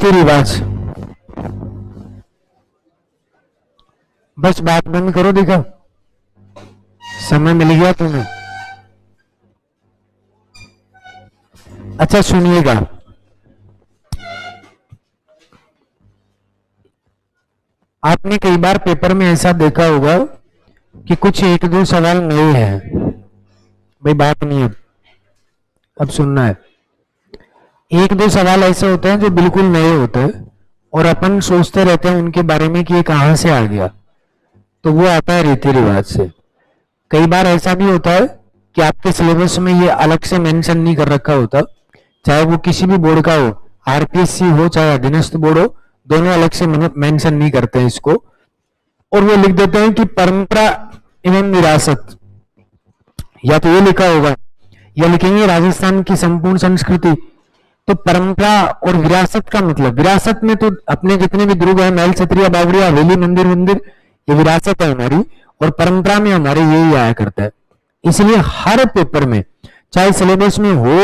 रीति रिवाज। बस बात बंद करो, देखो समय मिल गया तुम्हें। अच्छा सुनिएगा, आपने कई बार पेपर में ऐसा देखा होगा कि कुछ एक दो सवाल नए हैं। भाई बात नहीं है, अब सुनना है। एक दो सवाल ऐसे होते हैं जो बिल्कुल नए होते हैं और अपन सोचते रहते हैं उनके बारे में कि ये कहां से आ गया, तो वो आता है रीति रिवाज से। कई बार ऐसा भी होता है कि आपके सिलेबस में ये अलग से मेंशन नहीं कर रखा होता, चाहे वो किसी भी बोर्ड का हो, आरपीएससी हो चाहे अधीनस्थ बोर्ड हो, दोनों अलग से मेंशन नहीं करते हैं इसको, और वो लिख देते हैं कि परंपरा एवं विरासत, या तो ये लिखा होगा या लिखेंगे राजस्थान की संपूर्ण संस्कृति। तो परंपरा और विरासत का मतलब, विरासत में तो अपने जितने भी दुर्ग है, महल छतरिया बावड़िया हवेली मंदिर मंदिर, ये विरासत है हमारी, और परंपरा में हमारे यही आया करता है। इसलिए हर पेपर में चाहे सिलेबस में हो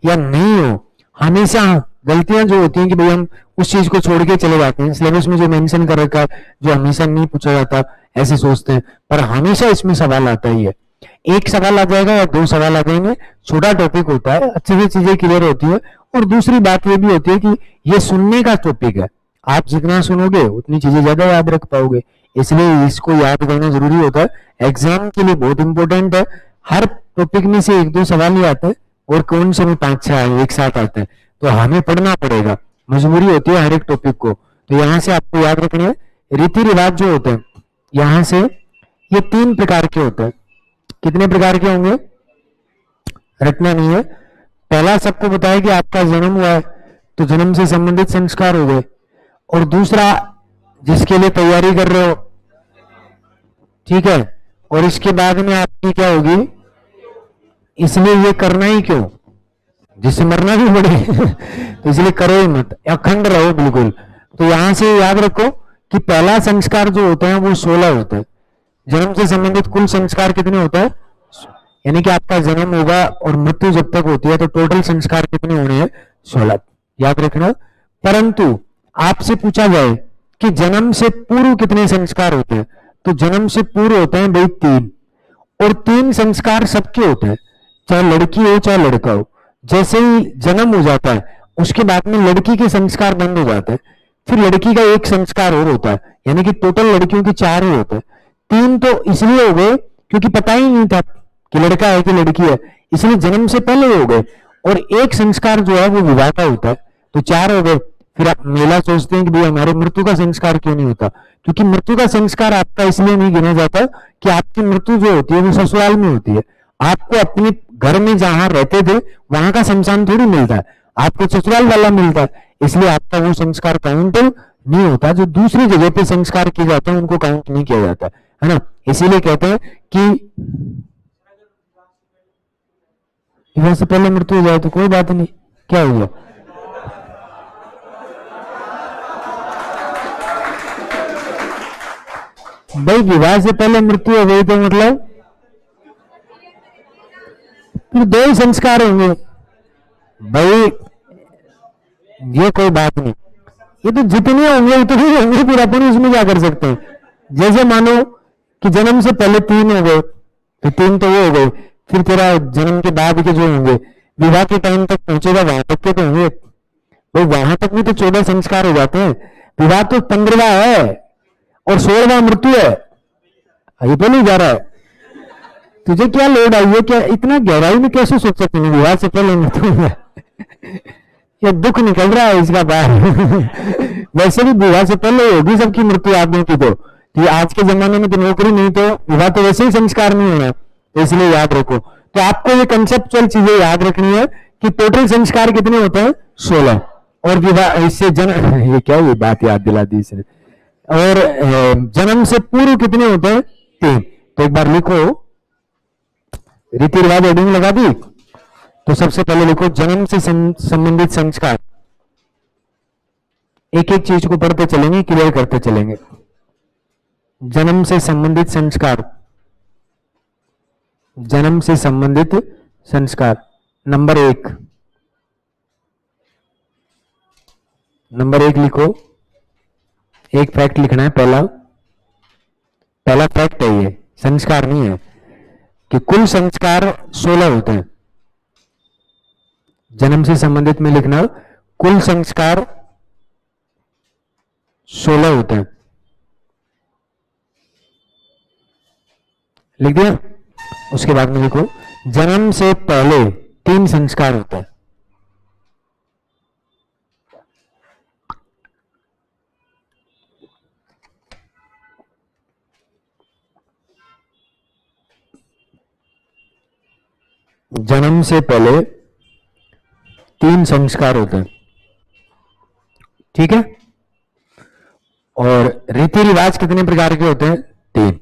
या नहीं हो, हमेशा गलतियां जो होती हैं कि भाई हम उस चीज को छोड़ के चले जाते हैं, सिलेबस में जो मेंशन कर रखा है जो हमेशा नहीं पूछा जाता ऐसे सोचते हैं, पर हमेशा इसमें सवाल आता ही है। एक सवाल आ जाएगा या दो सवाल आ जाएंगे, छोटा टॉपिक होता है, अच्छे से चीजें क्लियर होती है। और दूसरी बात ये भी होती है कि ये सुनने का टॉपिक है, आप जितना सुनोगे उतनी चीजें ज्यादा याद रख पाओगे, इसलिए इसको याद करना जरूरी होता है। एग्जाम के लिए बहुत इंपॉर्टेंट है। हर टॉपिक में से एक दो सवाल ही आते हैं और कौन से में 5-6 एक साथ आते हैं, तो हमें पढ़ना पड़ेगा, मजबूरी होती है हर एक टॉपिक को। तो यहाँ से आपको याद रखना है रीति रिवाज जो होते हैं, यहाँ से ये 3 प्रकार के होते हैं। कितने प्रकार के होंगे रटना नहीं है। पहला सबको बताया कि आपका जन्म हुआ है तो जन्म से संबंधित संस्कार हो गए, और दूसरा जिसके लिए तैयारी कर रहे हो, ठीक है, और इसके बाद में आपकी क्या होगी, इसलिए ये करना ही क्यों, जिससे मरना भी पड़े तो इसलिए करो ही मत, अखंड रहो बिल्कुल। तो यहां से याद रखो कि पहला संस्कार जो होता है वो 16 होता है। जन्म से संबंधित कुल संस्कार कितने होता है, यानी कि आपका जन्म होगा और मृत्यु जब तक होती है तो टोटल संस्कार कितने होने हैं, 16, याद रखना। परंतु आपसे पूछा जाए कि जन्म से पूर्व कितने संस्कार होते हैं, तो जन्म से पूर्व होते हैं भाई 3, और 3 संस्कार सबके होते हैं, चाहे लड़की हो चाहे लड़का हो। जैसे ही जन्म हो जाता है उसके बाद में लड़की के संस्कार बंद हो जाते हैं, फिर लड़की का एक संस्कार और होता है, यानी कि टोटल लड़कियों के 4 ही होते हैं। 3 तो इसलिए हो गए क्योंकि पता ही नहीं था कि लड़का है कि लड़की है, इसलिए जन्म से पहले हो गए, और एक संस्कार जो है वो विवाह का होता है, तो 4 हो गए। फिर आप मेला सोचते हैं कि भाई हमारे मृत्यु का संस्कार क्यों नहीं होता, क्योंकि मृत्यु का संस्कार आपका इसलिए नहीं गिना जाता कि आपकी मृत्यु जो होती है वो ससुराल में होती है। आपको अपने घर में जहां रहते थे वहां का शमशान थोड़ी मिलता है, आपको ससुराल वाला मिलता है, इसलिए आपका वो संस्कार काउंट नहीं होता। जो दूसरी जगह पे संस्कार किए जाते हैं उनको काउंट नहीं किया जाता है ना। इसीलिए कहते हैं कि विवाह से पहले मृत्यु हो जाए तो कोई बात नहीं, क्या हुआ, भाई विवाह से पहले मृत्यु हो गई तो मतलब फिर 2 ही संस्कार होंगे भाई, ये कोई बात नहीं, ये तो जितने होंगे उतने ही होंगे, फिर अपन उसमें क्या कर सकते हैं। जैसे मानो कि जन्म से पहले 3 हो गए तो 3 तो वो हो गए, फिर तेरा जन्म के बाद के जो होंगे विवाह के टाइम तक पहुंचेगा वहां तक के तो होंगे भाई, वहां तक भी तो 14 संस्कार हो जाते हैं। विवाह तो 15वां है और 16वां मृत्यु है, ये तो नहीं जा रहा है, तुझे क्या लोड आई है, क्या इतना गहराई में कैसे सोच सकते हैं विवाह से पहले मृत्यु है ये दुख निकल रहा है इसका बाहर वैसे भी विवाह से पहले होगी सबकी मृत्यु आदमी की, तो आज के जमाने में तो नौकरी नहीं तो विवाह तो वैसे ही संस्कार नहीं होना, तो इसलिए याद रखो। तो आपको ये कंसेप्चुअल चीजें याद रखनी है कि टोटल संस्कार कितने होते हैं, 16, और विवाह इससे जन्म ये क्या ये बात याद दिला दी इसने, और जन्म से पूर्व कितने होते हैं, 3। तो एक बार लिखो, रीति रिवाज हेडिंग लगा दी, तो सबसे पहले लिखो जन्म से संबंधित संस्कार, एक एक चीज को पढ़ते चलेंगे, क्लियर करते चलेंगे। जन्म से संबंधित संस्कार, जन्म से संबंधित संस्कार, नंबर 1 नंबर 1 लिखो, एक फैक्ट लिखना है। पहला पहला फैक्ट है ये, संस्कार नहीं है, कि कुल संस्कार 16 होते हैं। जन्म से संबंधित में लिखना, कुल संस्कार 16 होते हैं। लिख दिया? उसके बाद में लिखो, जन्म से पहले 3 संस्कार होते हैं। जन्म से पहले 3 संस्कार होते हैं, ठीक है? और रीति रिवाज कितने प्रकार के होते हैं? 3।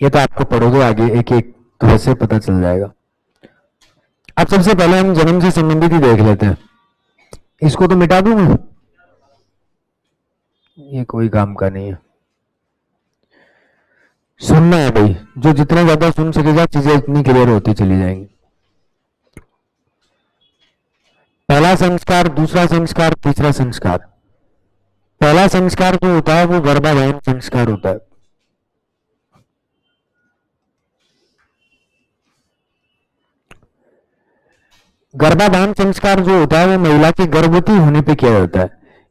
ये तो आपको पढ़ोगे आगे एक एक तो वैसे पता चल जाएगा। अब सबसे पहले हम जन्म से संबंधित ही देख लेते हैं। इसको तो मिटा दूं मैं, ये कोई काम का नहीं है। सुनना है भाई, जो जितना ज्यादा सुन सकेगा चीजें इतनी क्लियर होती चली जाएंगी। पहला संस्कार, दूसरा संस्कार, तीसरा संस्कार। पहला संस्कार जो होता है वो गर्भाधान संस्कार होता है। गर्भाधान संस्कार जो होता है वो महिला के गर्भवती होने पे किया जाता है,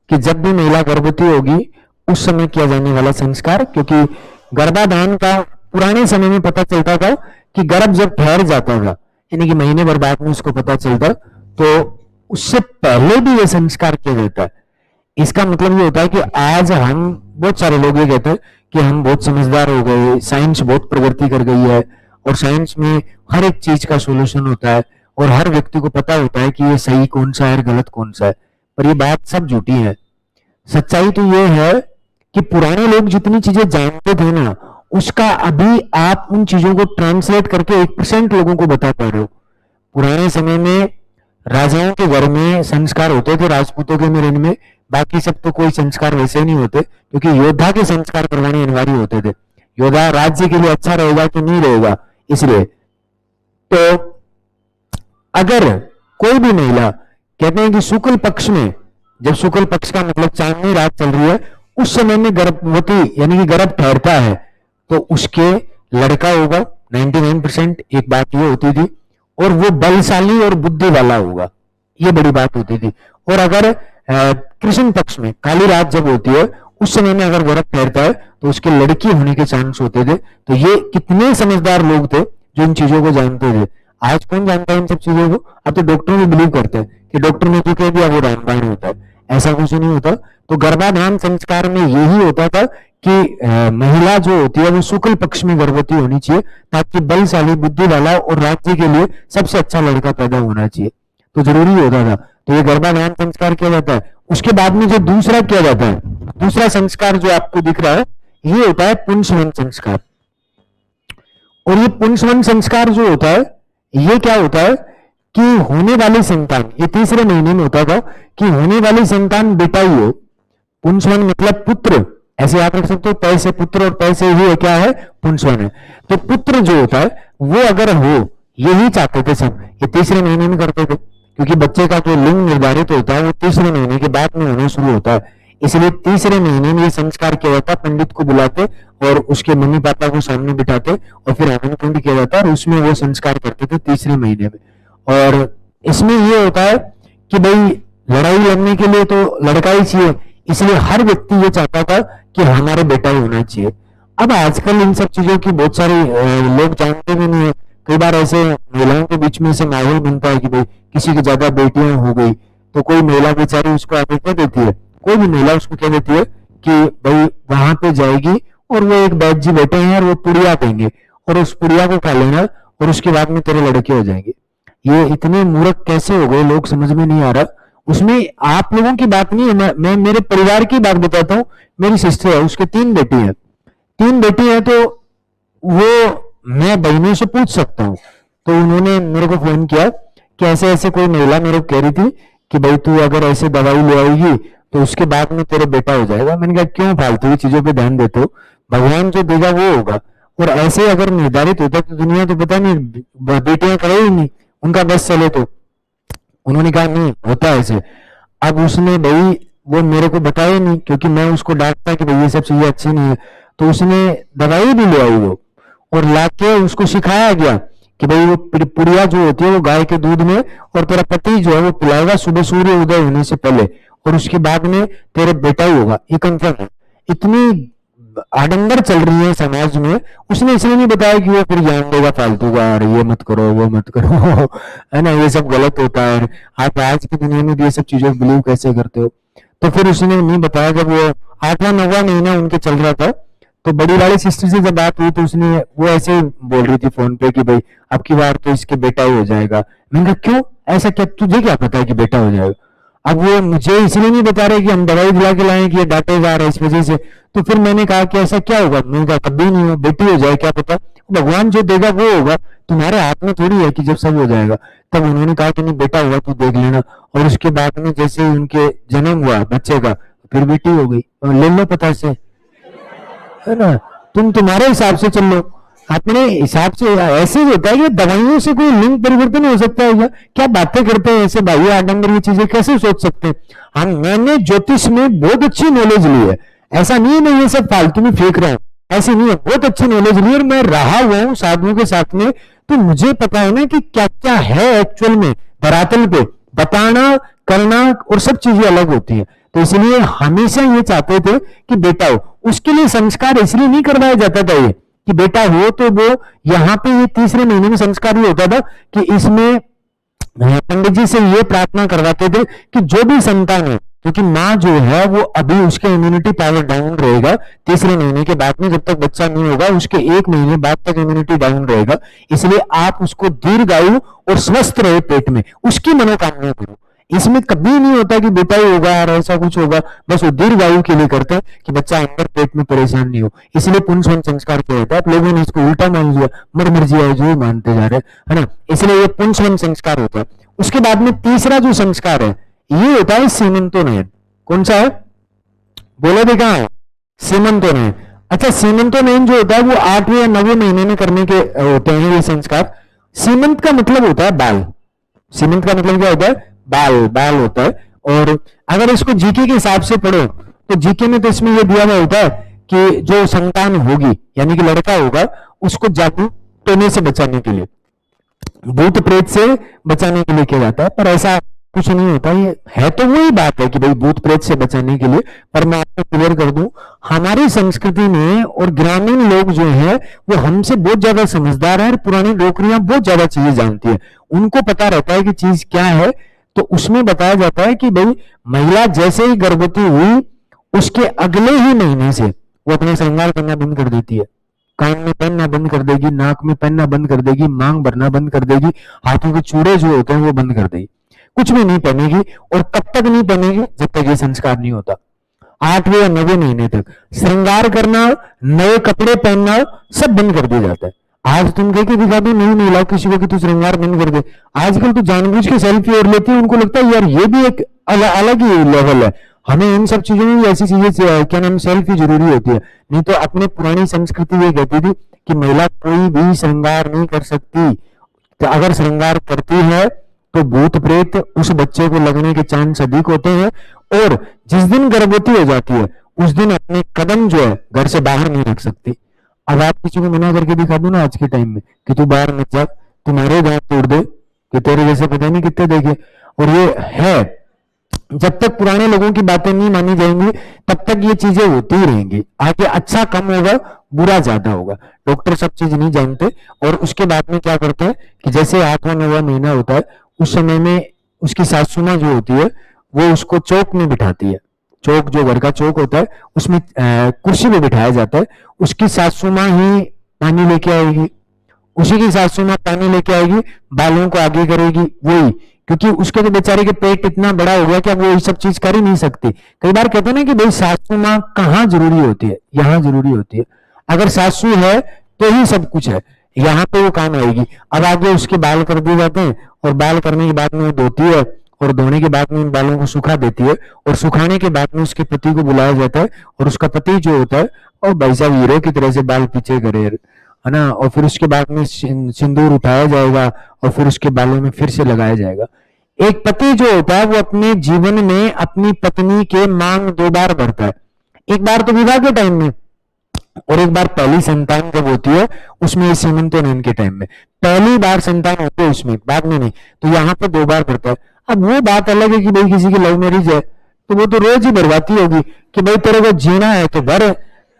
कि जब भी महिला गर्भवती होगी उस समय किया जाने वाला संस्कार। क्योंकि गर्भाधान का पुराने समय में पता चलता था कि गर्भ जब ठहर जाता था, यानी कि महीने भर बाद में उसको पता चलता, तो उससे पहले भी ये संस्कार किया जाता है। इसका मतलब ये होता है कि आज हम, बहुत सारे लोग ये कहते हैं कि हम बहुत समझदार हो गए, साइंस बहुत प्रगति कर गई है और साइंस में हर एक चीज का सोल्यूशन होता है और हर व्यक्ति को पता होता है कि ये सही कौन सा है और गलत कौन सा है। पर ये बात सब झूठी है। सच्चाई तो ये है कि पुराने लोग जितनी चीजें जानते थे ना, उसका अभी आप उन चीजों को ट्रांसलेट करके 1% लोगों को बता पा रहे हो। पुराने समय में राजाओं के घर में संस्कार होते थे, राजपूतों के मेरे में, बाकी सब तो कोई संस्कार वैसे नहीं होते, क्योंकि योद्धा के संस्कार करवाने अनिवार्य होते थे। योद्धा राज्य के लिए अच्छा रहेगा कि नहीं रहेगा, इसलिए। तो अगर कोई भी महिला, कहते हैं कि शुक्ल पक्ष में, जब शुक्ल पक्ष का मतलब चांदनी रात चल रही है, उस समय में गर्भवती यानी कि गर्भ ठहरता है, तो उसके लड़का होगा 99%। एक बात ये होती थी, और वो बलशाली और बुद्धि वाला होगा, ये बड़ी बात होती थी। और अगर कृष्ण पक्ष में काली रात जब होती है, उस समय में अगर गर्भ ठहरता है तो उसके लड़की होने के चांस होते थे। तो ये कितने समझदार लोग थे जो इन चीजों को जानते थे। आज कौन जानता है इन सब चीजों को? अब तो डॉक्टर भी बिलीव करते हैं कि डॉक्टर ने जो कह दिया वो रामबाण होता है। ऐसा कुछ नहीं होता। तो गर्भाधान संस्कार में यही होता था कि महिला जो होती है वो शुक्ल पक्ष में गर्भवती होनी चाहिए, ताकि बलशाली, बुद्धि वाला और राज्य के लिए सबसे अच्छा लड़का पैदा होना चाहिए। तो जरूरी होता था। तो ये गर्भाधान संस्कार किया जाता है। उसके बाद में जो दूसरा किया जाता है, दूसरा संस्कार जो आपको दिख रहा है, ये होता है पुंसवन संस्कार। और ये पुंसवन संस्कार जो होता है, ये क्या होता है कि होने वाली संतान, ये तीसरे महीने में होता था कि होने वाली संतान बेटा ही हो। पुंसवन मतलब पुत्र, ऐसे याद रख सकते हो, पै से पुत्र और पै से ही क्या है, पुंसवन है। तो पुत्र जो होता है वो अगर हो, यही चाहते थे सब, ये तीसरे महीने में करते थे, क्योंकि बच्चे का जो लिंग निर्धारित होता है वो तीसरे महीने के बाद में होना शुरू होता है। इसलिए तीसरे महीने में ये संस्कार किया जाता है। पंडित को बुलाते और उसके मम्मी पापा को सामने बिठाते और फिर हवन कुंड किया जाता है और उसमें वो संस्कार करते थे तीसरे महीने में। और इसमें ये होता है कि भाई लड़ाई लड़ने के लिए तो लड़का ही चाहिए, इसलिए हर व्यक्ति ये चाहता था कि हमारे बेटा ही होना चाहिए। अब आजकल इन सब चीजों की बहुत सारे लोग जानते भी नहीं है। कई बार ऐसे महिलाओं के बीच में से माहौल बनता है कि भाई किसी की ज्यादा बेटियां हो गई, तो कोई महिला बेचारी उसको आगे कह देती है, कोई भी महिला उसको कह देती है कि भाई वहां पे जाएगी और वो एक बैद जी बैठे हैं और वो पुड़िया देंगे और उस पुड़िया को खा लेना और उसके बाद में तेरे लड़के हो जाएंगे। ये इतने मूर्ख कैसे हो गए, लोग समझ में नहीं आ रहा। उसमें आप लोगों की बात नहीं है, मैं मेरे परिवार की बात बताता हूँ। मेरी सिस्टर है, उसके 3 बेटी है, 3 बेटी है, तो वो मैं बहनों से पूछ सकता हूँ। तो उन्होंने मेरे को फोन किया कि ऐसे ऐसे कोई महिला मेरे को कह रही थी कि भाई तू अगर ऐसे दवाई ले आएगी तो उसके बाद में तेरे बेटा हो जाएगा। मैंने कहा क्यों फालतू चीजों पे ध्यान देते हो, भगवान जो देगा वो होगा। और ऐसे अगर निर्धारित होता तो दुनिया तो पता नहीं बेटियां करे ही नहीं, उनका बस चले। तो उन्होंने कहा नहीं होता ऐसे। अब उसने भाई वो मेरे को बताया नहीं, क्योंकि मैं उसको डांटता कि भाई ये सब चीजें अच्छी नहीं है। तो उसने दवाई भी ले आई वो, और लाके उसको सिखाया गया कि भाई वो पुड़िया जो होती है वो गाय के दूध में, और तेरा पति जो है वो पिलाएगा सुबह सूर्य उदय होने से पहले, और उसके बाद में तेरे बेटा ही होगा, ये कंफर्म है। इतनी आडंबर चल रही है समाज में, उसने इसलिए नहीं बताया कि वो फिर ज्ञान देगा फालतू का, और ये मत करो वो मत करो है ना, ये सब गलत होता है, आप आज की दुनिया में भी ये सब चीजों को बिलीव कैसे करते हो। तो फिर उसने नहीं बताया। जब वो 8वां 9वां महीना उनके चल रहा था, तो बड़ी वाली सिस्टर से जब बात हुई तो उसने वो ऐसे ही बोल रही थी फोन पे कि भाई अब की बार तो इसके बेटा ही हो जाएगा। मैंने कहा क्यों, ऐसा क्या, तुझे क्या पता है कि बेटा हो जाएगा। अब वो मुझे इसलिए नहीं बता रहे कि हम दवाई दिला के लाए कि ये डांटे जा रहा है इस वजह से। तो फिर मैंने कहा कि ऐसा क्या होगा, मैंने कहा कभी नहीं हो, बेटी हो जाए क्या पता, भगवान जो देगा वो होगा, तुम्हारे हाथ में थोड़ी है कि जब सब हो जाएगा। तब उन्होंने कहा कि नहीं बेटा हुआ तू देख लेना। और उसके बाद में जैसे ही उनके जन्म हुआ बच्चे का, फिर बेटी हो गई, और ले लो पता से, है ना। तुम तुम्हारे हिसाब से चल लो, अपने हिसाब से। ऐसे ही होता है कि दवाइयों से कोई लिंग परिवर्तन हो सकता है क्या, क्या बातें करते हैं ऐसे भाई आडंबर, ये चीजें कैसे सोच सकते हैं हम। मैंने ज्योतिष में बहुत अच्छी नॉलेज ली है, ऐसा नहीं है मैं ये सब फालतू में फेंक रहा हूँ, ऐसे नहीं है, बहुत अच्छी नॉलेज ली, और मैं रहा हुआ हूँ साधुओं के साथ में, तो मुझे पता है ना कि क्या क्या है एक्चुअल में धरातल पे। बताना करना और सब चीजें अलग होती है। तो इसलिए हमेशा ये चाहते थे कि बेटा हो, उसके लिए संस्कार इसलिए नहीं करवाया जाता था ये कि बेटा हो, तो वो यहाँ पे ये तीसरे महीने में संस्कार ये होता था कि इसमें पंडित जी से ये प्रार्थना करवाते थे कि जो भी संतान है, क्योंकि माँ जो है वो अभी उसके इम्यूनिटी पावर डाउन रहेगा तीसरे महीने के बाद में, जब तक बच्चा नहीं होगा उसके 1 महीने बाद तक इम्यूनिटी डाउन रहेगा। इसलिए आप उसको दीर्घायु और स्वस्थ रहे पेट में, उसकी मनोकामना करो। इसमें कभी नहीं होता कि बेटा ही होगा और ऐसा कुछ होगा, बस वो दीर्घायु के लिए करते हैं कि बच्चा अंदर पेट में परेशान नहीं हो। इसलिए पुंसवन संस्कार क्या होता है, आप लोगों ने इसको उल्टा मान लिया, मर मर्जी है जो मानते जा रहे हैं, है ना। इसलिए ये पुंसवन संस्कार होता है। उसके बाद में तीसरा जो संस्कार है ये होता है सीमंतोनयन। कौन सा है, बोलो भी कहा है, सीमंतोनयन। अच्छा, सीमंतोनयन जो होता है वो 8वें या 9वें महीने में करने के होते हैं ये संस्कार। सीमंत का मतलब होता है बाल, सीमंत का मतलब क्या होता है, बाल, बाल होता है। और अगर इसको जीके के हिसाब से पढ़ो तो जीके में तो इसमें यह दिया हुआ होता है कि जो संतान होगी यानी कि लड़का होगा, उसको जादू टोने से बचाने के लिए, भूत प्रेत से बचाने के लिए किया जाता है। पर ऐसा कुछ नहीं होता, ये है तो वही बात है कि भाई भूत प्रेत से बचाने के लिए। पर मैं आपको क्लियर कर दूं, हमारी संस्कृति में और ग्रामीण लोग जो है वो हमसे बहुत ज्यादा समझदार है, और पुरानी नौकरियां बहुत ज्यादा चीजें जानती है, उनको पता रहता है कि चीज क्या है। तो उसमें बताया जाता है कि भाई महिला जैसे ही गर्भवती हुई उसके अगले ही महीने से वो अपना श्रृंगार करना बंद कर देती है, कान में पहनना बंद कर देगी, नाक में पहनना बंद कर देगी, मांग भरना बंद कर देगी, हाथों के चूड़े जो होते हैं वो बंद कर देगी, कुछ भी नहीं पहनेगी। और कब तक नहीं पहनेगी, जब तक ये संस्कार नहीं होता। 8वें या 9वें महीने तक श्रृंगार करना, नए कपड़े पहनना सब बंद कर दिया जाता है। आज तुम कह के दिखा दो नहीं मिला किसी को कि तू श्रृंगार बंद कर दे, आजकल तो जानबूझ के सेल्फी और लेती है, उनको लगता है यार ये भी एक अलग ही लेवल है, हमें इन सब चीजों में भी ऐसी चीजें क्या नाम सेल्फी जरूरी होती है। नहीं तो अपने पुरानी संस्कृति ये कहती थी कि महिला कोई भी श्रृंगार नहीं कर सकती, तो अगर श्रृंगार करती है तो भूत प्रेत उस बच्चे को लगने के चांस अधिक होते हैं। और जिस दिन गर्भवती हो जाती है उस दिन अपने कदम जो है घर से बाहर नहीं रख सकती। अब आप किसी को मना करके दिखा दो ना आज के टाइम में कि तू बाहर मत जा, तुम्हारे दांत तोड़ दे कि तेरे जैसे पता नहीं कितने देखे। और ये है, जब तक पुराने लोगों की बातें नहीं मानी जाएंगी तब तक ये चीजें होती ही रहेंगी। आगे अच्छा कम होगा, बुरा ज्यादा होगा। डॉक्टर सब चीज नहीं जानते। और उसके बाद में क्या करते हैं कि जैसे 8वां 9वां महीना होता है उस समय में उसकी सासू माँ जो होती है वो उसको चौक में बिठाती है। चौक जो घर का चौक होता है उसमें कुर्सी में बिठाया जाता है। उसकी सासू माँ ही पानी लेके आएगी, उसी की सासू माँ पानी लेके आएगी, बालों को आगे करेगी वही, क्योंकि उसके तो बेचारे के पेट इतना बड़ा हो गया कि अब वो ये सब चीज कर ही नहीं सकती। कई बार कहते हैं ना कि भाई सासू माँ कहाँ जरूरी होती है, यहाँ जरूरी होती है। अगर सासू है तो ही सब कुछ है, यहाँ पे वो काम आएगी। अब आगे उसके बाल कर दिए जाते हैं और बाल करने के बाद में वो धोती है और धोने के बाद में उन बालों को सुखा देती है और सुखाने के बाद में उसके पति को बुलाया जाता है और उसका पति जो होता है और भाई साहब हीरो की तरह से बाल पीछे करे, है ना। और फिर उसके बाद में सिंदूर उठाया जाएगा और फिर उसके बालों में फिर से लगाया जाएगा। एक पति जो होता है वो अपने जीवन में अपनी पत्नी के मांग 2 बार भरता है। एक बार तो विवाह के टाइम में, और एक बार पहली संतान जब होती है उसमें, सीमंतोनयन के टाइम में पहली बार संतान होती है उसमें, बाद में नहीं। तो यहाँ पे 2 बार भरता है। अब वो बात अलग है कि भाई किसी की लव मैरिज है तो वो तो रोज ही भरवाती होगी कि भाई तेरे को जीना है तो भर,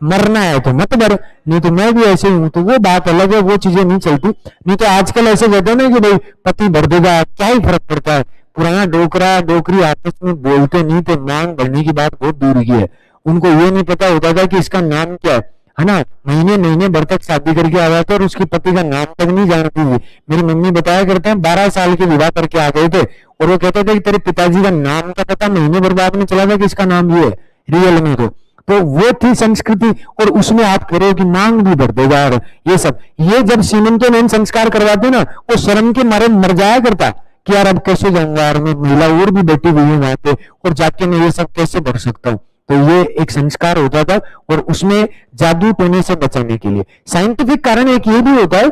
मरना है तो मत भर, नहीं तो मैं भी ऐसे हूं, तो वो बात अलग है, वो चीजें नहीं चलती। नहीं तो आजकल ऐसे कहते हैं ना कि भाई पति भर देगा, क्या ही फर्क पड़ता है। पुराना डोकरा डोकरी आपस में बोलते नहीं थे, मांग भरने की बात बहुत दूर की है। उनको ये नहीं पता होता था कि इसका नाम क्या है ना। महीने महीने भर तक शादी करके आ जाते और उसके पति का नाम तक नहीं जानती थी। मेरी मम्मी बताया करते हैं 12 साल के विवाह करके आ गए थे और वो कहते थे कि तेरे पिताजी का नाम का पता महीने भर बाद में चला था कि इसका नाम ये है रियल में। तो वो थी संस्कृति, और उसमें आप कह रहे हो कि मांग भी भर देगा और ये सब। ये जब सीमंतोनयन संस्कार करवाते ना, वो शर्म के मारे मर जाया करता कि यार अब कैसे जाऊंगा यार, मैं महिला और भी बैठी हुई है वहां पे, और जाके मैं ये सब कैसे भर सकता हूँ। तो ये एक संस्कार होता था, और उसमें जादू टोने से बचाने के लिए। साइंटिफिक कारण एक ये भी होता है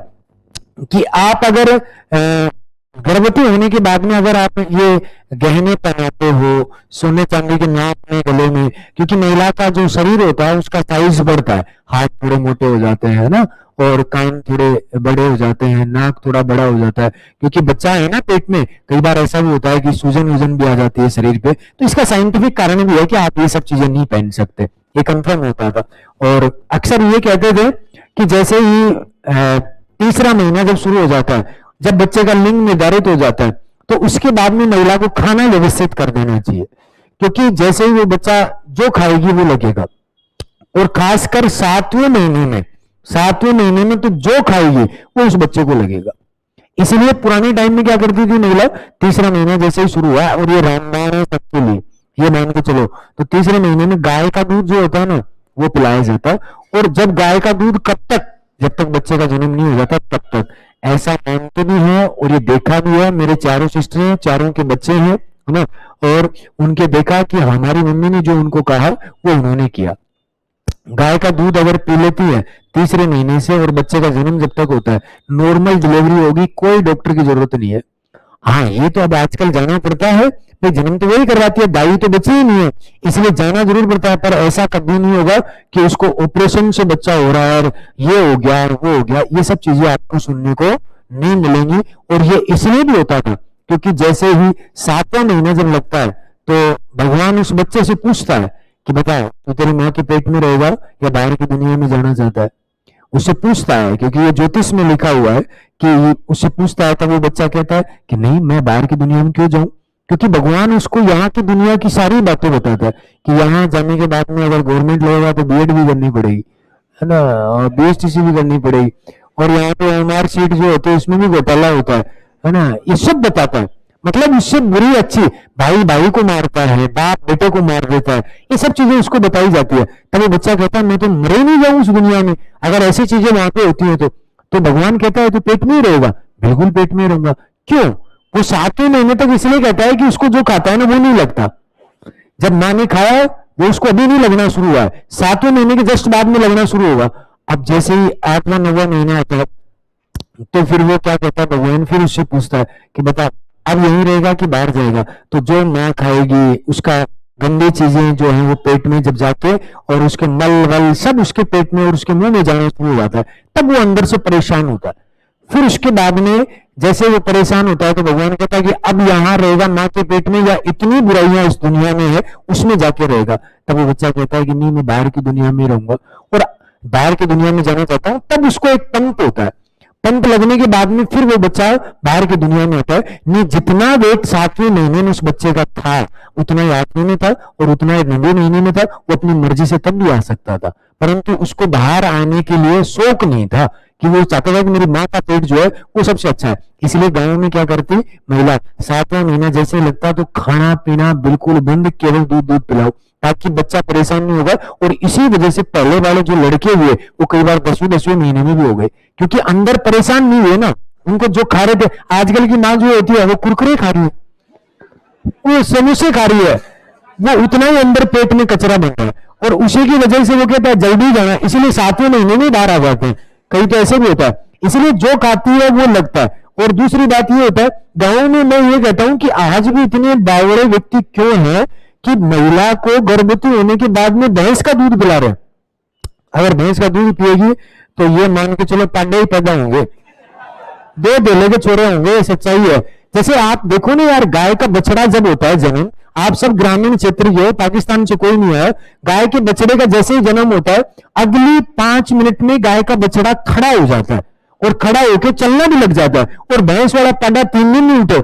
कि आप अगर गर्भवती होने के बाद में अगर आप ये गहने पहनाते हो, सोने चांदी के नाक में, गले में, क्योंकि महिला का जो शरीर होता है उसका साइज बढ़ता है, हाथ थोड़े मोटे हो जाते हैं ना, और कान थोड़े बड़े हो जाते हैं, नाक थोड़ा बड़ा हो जाता है, क्योंकि बच्चा है ना पेट में। कई बार ऐसा भी होता है कि सूजन वूजन भी आ जाती है शरीर पे। तो इसका साइंटिफिक कारण भी है कि आप ये सब चीजें नहीं पहन सकते, ये कंफर्म होता था। और अक्सर ये कहते थे कि जैसे ही तीसरा महीना जब शुरू हो जाता है, जब बच्चे का लिंग निर्धारित हो जाता है, तो उसके बाद में महिला को खाना व्यवस्थित कर देना चाहिए, क्योंकि जैसे ही वो बच्चा जो खाएगी वो लगेगा। और खासकर 7वें महीने में तो जो खाएगी वो उस बच्चे को लगेगा। इसलिए पुराने टाइम में क्या करती थी महिला, तीसरा महीना जैसे ही शुरू हुआ, और ये रामबाण है सबके लिए, ये मान के चलो, तो तीसरे महीने में गाय का दूध जो होता है ना वो पिलाया जाता है। और जब गाय का दूध कब तक, जब तक बच्चे का जन्म नहीं हो जाता तब तक, ऐसा मानते भी हैं और ये देखा भी है। मेरे 4 सिस्टर हैं, 4 के बच्चे हैं ना, और उनके देखा कि हमारी मम्मी ने जो उनको कहा वो उन्होंने किया। गाय का दूध अगर पी लेती है तीसरे महीने से, और बच्चे का जन्म जब तक होता है, नॉर्मल डिलीवरी होगी, कोई डॉक्टर की जरूरत नहीं है। हाँ, ये तो अब आजकल जाना पड़ता है, भाई जन्म तो वही करवाती है, दाई तो बची ही नहीं है, इसलिए जाना जरूर पड़ता है। पर ऐसा कभी नहीं होगा कि उसको ऑपरेशन से बच्चा हो रहा है और ये हो गया और वो हो गया, ये सब चीजें आपको सुनने को नहीं मिलेंगी। और ये इसलिए भी होता था क्योंकि जैसे ही 7वां महीना जब लगता है तो भगवान उस बच्चे से पूछता है कि बताओ तो तेरी माँ के पेट में रहेगा या बाहर की दुनिया में जाना चाहता है। उससे पूछता है, क्योंकि ये ज्योतिष में लिखा हुआ है कि उससे पूछता है, तब वो बच्चा कहता है कि नहीं, मैं बाहर की दुनिया में क्यों जाऊं, क्योंकि भगवान उसको यहाँ की दुनिया की सारी बातें बताता है कि यहाँ जाने के बाद में अगर गवर्नमेंट लगेगा तो बीएड भी करनी पड़ेगी, है ना, और बीएसटीसी भी करनी पड़ेगी, और यहाँ पे एमआर सीट जो होते हैं उसमें भी घोटाला होता है ना, ये सब बताता है। मतलब उससे बुरी अच्छी, भाई भाई को मारता है, बाप बेटे को मार देता है, ये सब चीजें उसको बताई जाती है। तब वो बच्चा कहता है मैं तो मरे नहीं जाऊं उस दुनिया में, अगर ऐसी चीजें वहां पे होती है तो भगवान कहता है तो पेट में ही रहेगा, बिल्कुल पेट में रहूंगा। क्यों? वो 7वें महीने तक इसलिए कहता है कि उसको जो खाता है ना वो नहीं लगता। जब माँ ने खाया वो उसको अभी नहीं लगना शुरू हुआ है, 7वें महीने के जस्ट बाद में लगना शुरू होगा। अब जैसे ही 8वां 9वां महीना आता है तो फिर वो क्या कहता है, भगवान फिर उससे पूछता है कि बता अब यही रहेगा कि बाहर जाएगा। तो जो माँ खाएगी उसका गंदी चीजें जो है वो पेट में जब जाके और उसके मल वल सब उसके पेट में और उसके मुंह में जाना शुरू हो जाता है, तब वो अंदर से परेशान होता है। फिर उसके बाद में जैसे वो परेशान होता है तो भगवान कहता है कि अब यहाँ रहेगा माँ के पेट में, या इतनी बुराइयां इस दुनिया में है उसमें जाके रहेगा। तब वो बच्चा कहता है कि नहीं, मैं बाहर की दुनिया में रहूंगा, और बाहर की दुनिया में जाना चाहता हूं। तब उसको एक पंप होता है, पंप लगने के बाद में फिर वो बच्चा बाहर की दुनिया में आता है। नहीं, जितना वेट 7वें महीने में उस बच्चे का था उतना ही 8वें में था और उतना ही 9वें महीने में था। वो अपनी मर्जी से तब भी आ सकता था, परंतु उसको बाहर आने के लिए शौक नहीं था कि वो चाहता था कि मेरी माँ का पेट जो है वो सबसे अच्छा है। इसलिए गांव में क्या करती महिला, 7वां महीना जैसे लगता तो खाना पीना बिल्कुल बंद, केवल दूध दूध पिलाओ ताकि बच्चा परेशान नहीं होगा। और इसी वजह से पहले वाले जो लड़के हुए वो कई बार 10वें महीने में भी हो गए, क्योंकि अंदर परेशान नहीं हुए ना। उनको जो खा रहे थे, आजकल की माँ जो होती है वो कुरकुरे खा रही है, वो समोसे खा रही है, वो उतना ही अंदर पेट में कचरा बन रहा है, और उसी की वजह से वो कहता है जल्दी जाना, इसलिए 7वें महीने में बाहर आ जाते हैं। कहीं तो ऐसे भी होता है, इसलिए जो खाती है वो लगता है। और दूसरी बात ये होता है गांव में, मैं ये कहता हूं कि आज भी इतने बावड़े व्यक्ति क्यों हैं कि महिला को गर्भवती होने के बाद में भैंस का दूध पिला रहे हैं। अगर भैंस का दूध पिएगी तो ये मान के चलो पांडे ही पैदा होंगे, दो बेले के छोरे होंगे, सच्चाई है। जैसे आप देखो ना यार, गाय का बछड़ा जब होता है जन्म, आप सब ग्रामीण क्षेत्र के हो, पाकिस्तान से कोई नहीं है, गाय के बछड़े का जैसे ही जन्म होता है अगली 5 मिनट में गाय का बछड़ा खड़ा हो जाता है और खड़ा होकर चलना भी लग जाता है, और भैंस वाला पांडा 3 दिन नहीं उठे।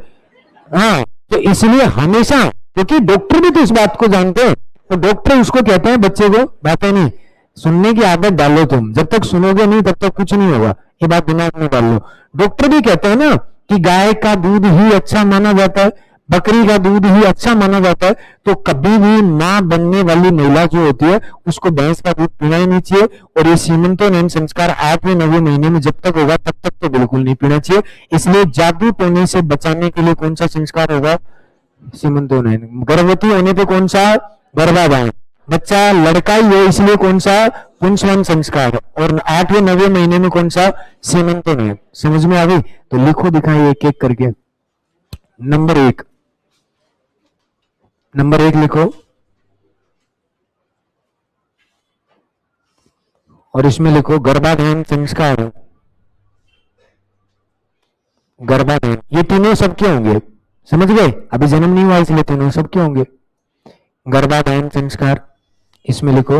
हाँ, तो इसलिए हमेशा, क्योंकि डॉक्टर भी तो इस बात को जानते हैं, तो डॉक्टर उसको कहते हैं बच्चे को बातें नहीं सुनने की आदत डालो, तुम जब तक सुनोगे नहीं तब तक कुछ नहीं होगा, ये बात दिमाग में डाल लो। डॉक्टर भी कहते हैं ना कि गाय का दूध ही अच्छा माना जाता है, बकरी का दूध ही अच्छा माना जाता है, तो कभी भी मां बनने वाली महिला जो होती है उसको भैंस का दूध पीना ही नहीं चाहिए। और ये सीमंतोनयन संस्कार 8वें 9वें महीने में जब तक होगा तब तक तो बिल्कुल नहीं पीना चाहिए। इसलिए जादू टोने से बचाने के लिए कौन सा संस्कार होगा? सीमंतोनयन। गर्भवती होने पे कौन सा? गर्भाधान। बच्चा लड़का ही है इसलिए कौन सा? पुंसवन संस्कार। और 8वें 9वें महीने में कौन सा? सीमंतोनयन। समझ में आ गई? तो लिखो दिखाई एक एक करके। नंबर 1, नंबर 1 लिखो, और इसमें लिखो गर्भाधान संस्कार। गर्भाधान, ये तीनों सबके होंगे, समझ गए? अभी जन्म नहीं हुआ इसलिए तीनों सबके होंगे। गर्भाधान संस्कार, इसमें लिखो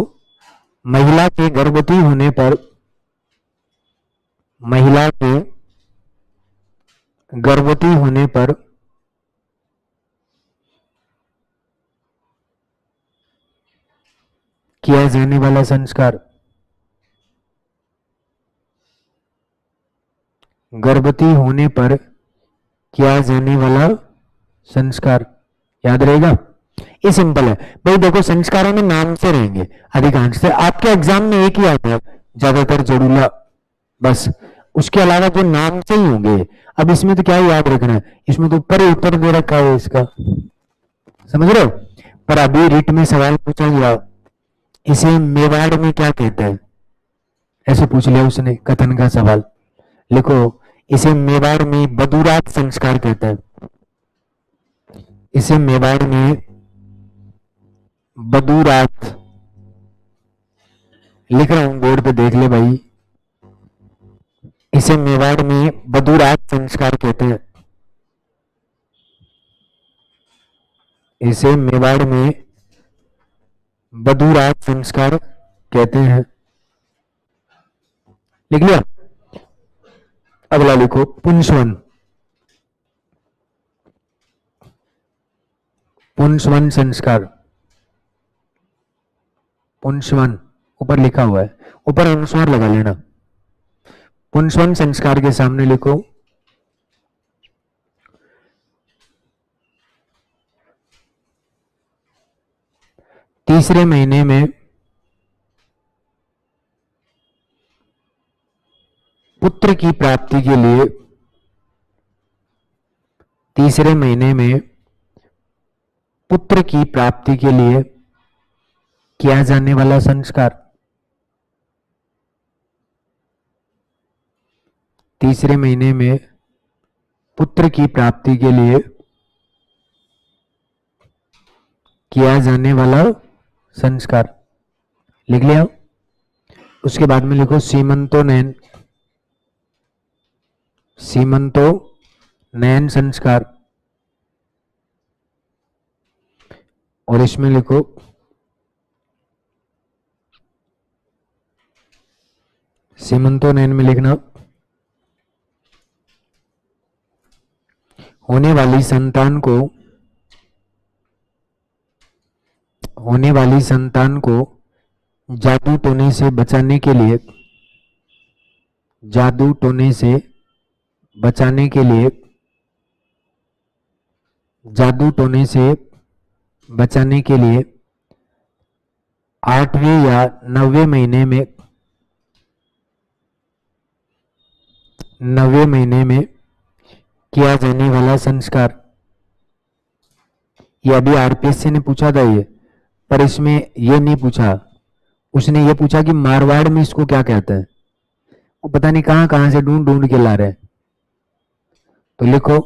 महिला के गर्भवती होने पर, महिला के गर्भवती होने पर किया जाने वाला संस्कार। गर्भवती होने पर किया जाने वाला संस्कार याद रहेगा? ये सिंपल है भाई। देखो संस्कारों में नाम से रहेंगे अधिकांश से, आपके एग्जाम में एक ही आता है ज्यादातर जरूला, बस उसके अलावा जो नाम से ही होंगे। अब इसमें तो क्या याद रखना है, इसमें तो ऊपर ही उत्तर दे रखा है इसका, समझ रहे हो? पर अभी रिट में सवाल पूछा गया, इसे मेवाड़ में क्या कहते हैं, ऐसे पूछ लिया उसने कथन का सवाल। लिखो इसे मेवाड़ में बदुरात संस्कार कहते हैं। इसे मेवाड़ में बदुरात, लिख रहा हूं बोर्ड पे देख ले भाई। इसे मेवाड़ में बदुरात संस्कार कहते हैं। इसे मेवाड़ में बदुरात संस्कार कहते हैं। लिख लिया? अगला लिखो पुंसवन। पुंसवन संस्कार, पुंसवन ऊपर लिखा हुआ है, ऊपर अनुस्वार लगा लेना। पुंसवन संस्कार के सामने लिखो तीसरे महीने में पुत्र की प्राप्ति के लिए, तीसरे महीने में पुत्र की प्राप्ति के लिए किया जाने वाला संस्कार। तीसरे महीने में पुत्र की प्राप्ति के लिए किया जाने वाला संस्कार। लिख लिया? उसके बाद में लिखो सीमंतोनयन, सीमंतोनयन संस्कार, और इसमें लिखो सीमंतोनयन में लिखना होने वाली संतान को, होने वाली संतान को जादू टोने से बचाने के लिए, जादू टोने से बचाने के लिए, जादू टोने से बचाने के लिए 8वें या 9वें महीने में, 9वें महीने में किया जाने वाला संस्कार। ये अभी आरपीएससी ने पूछा था ये, पर इसमें ये नहीं पूछा, उसने ये पूछा कि मारवाड़ में इसको क्या कहते हैं। वो पता नहीं कहां कहां से ढूंढ ढूंढ के ला रहे हैं। तो लिखो,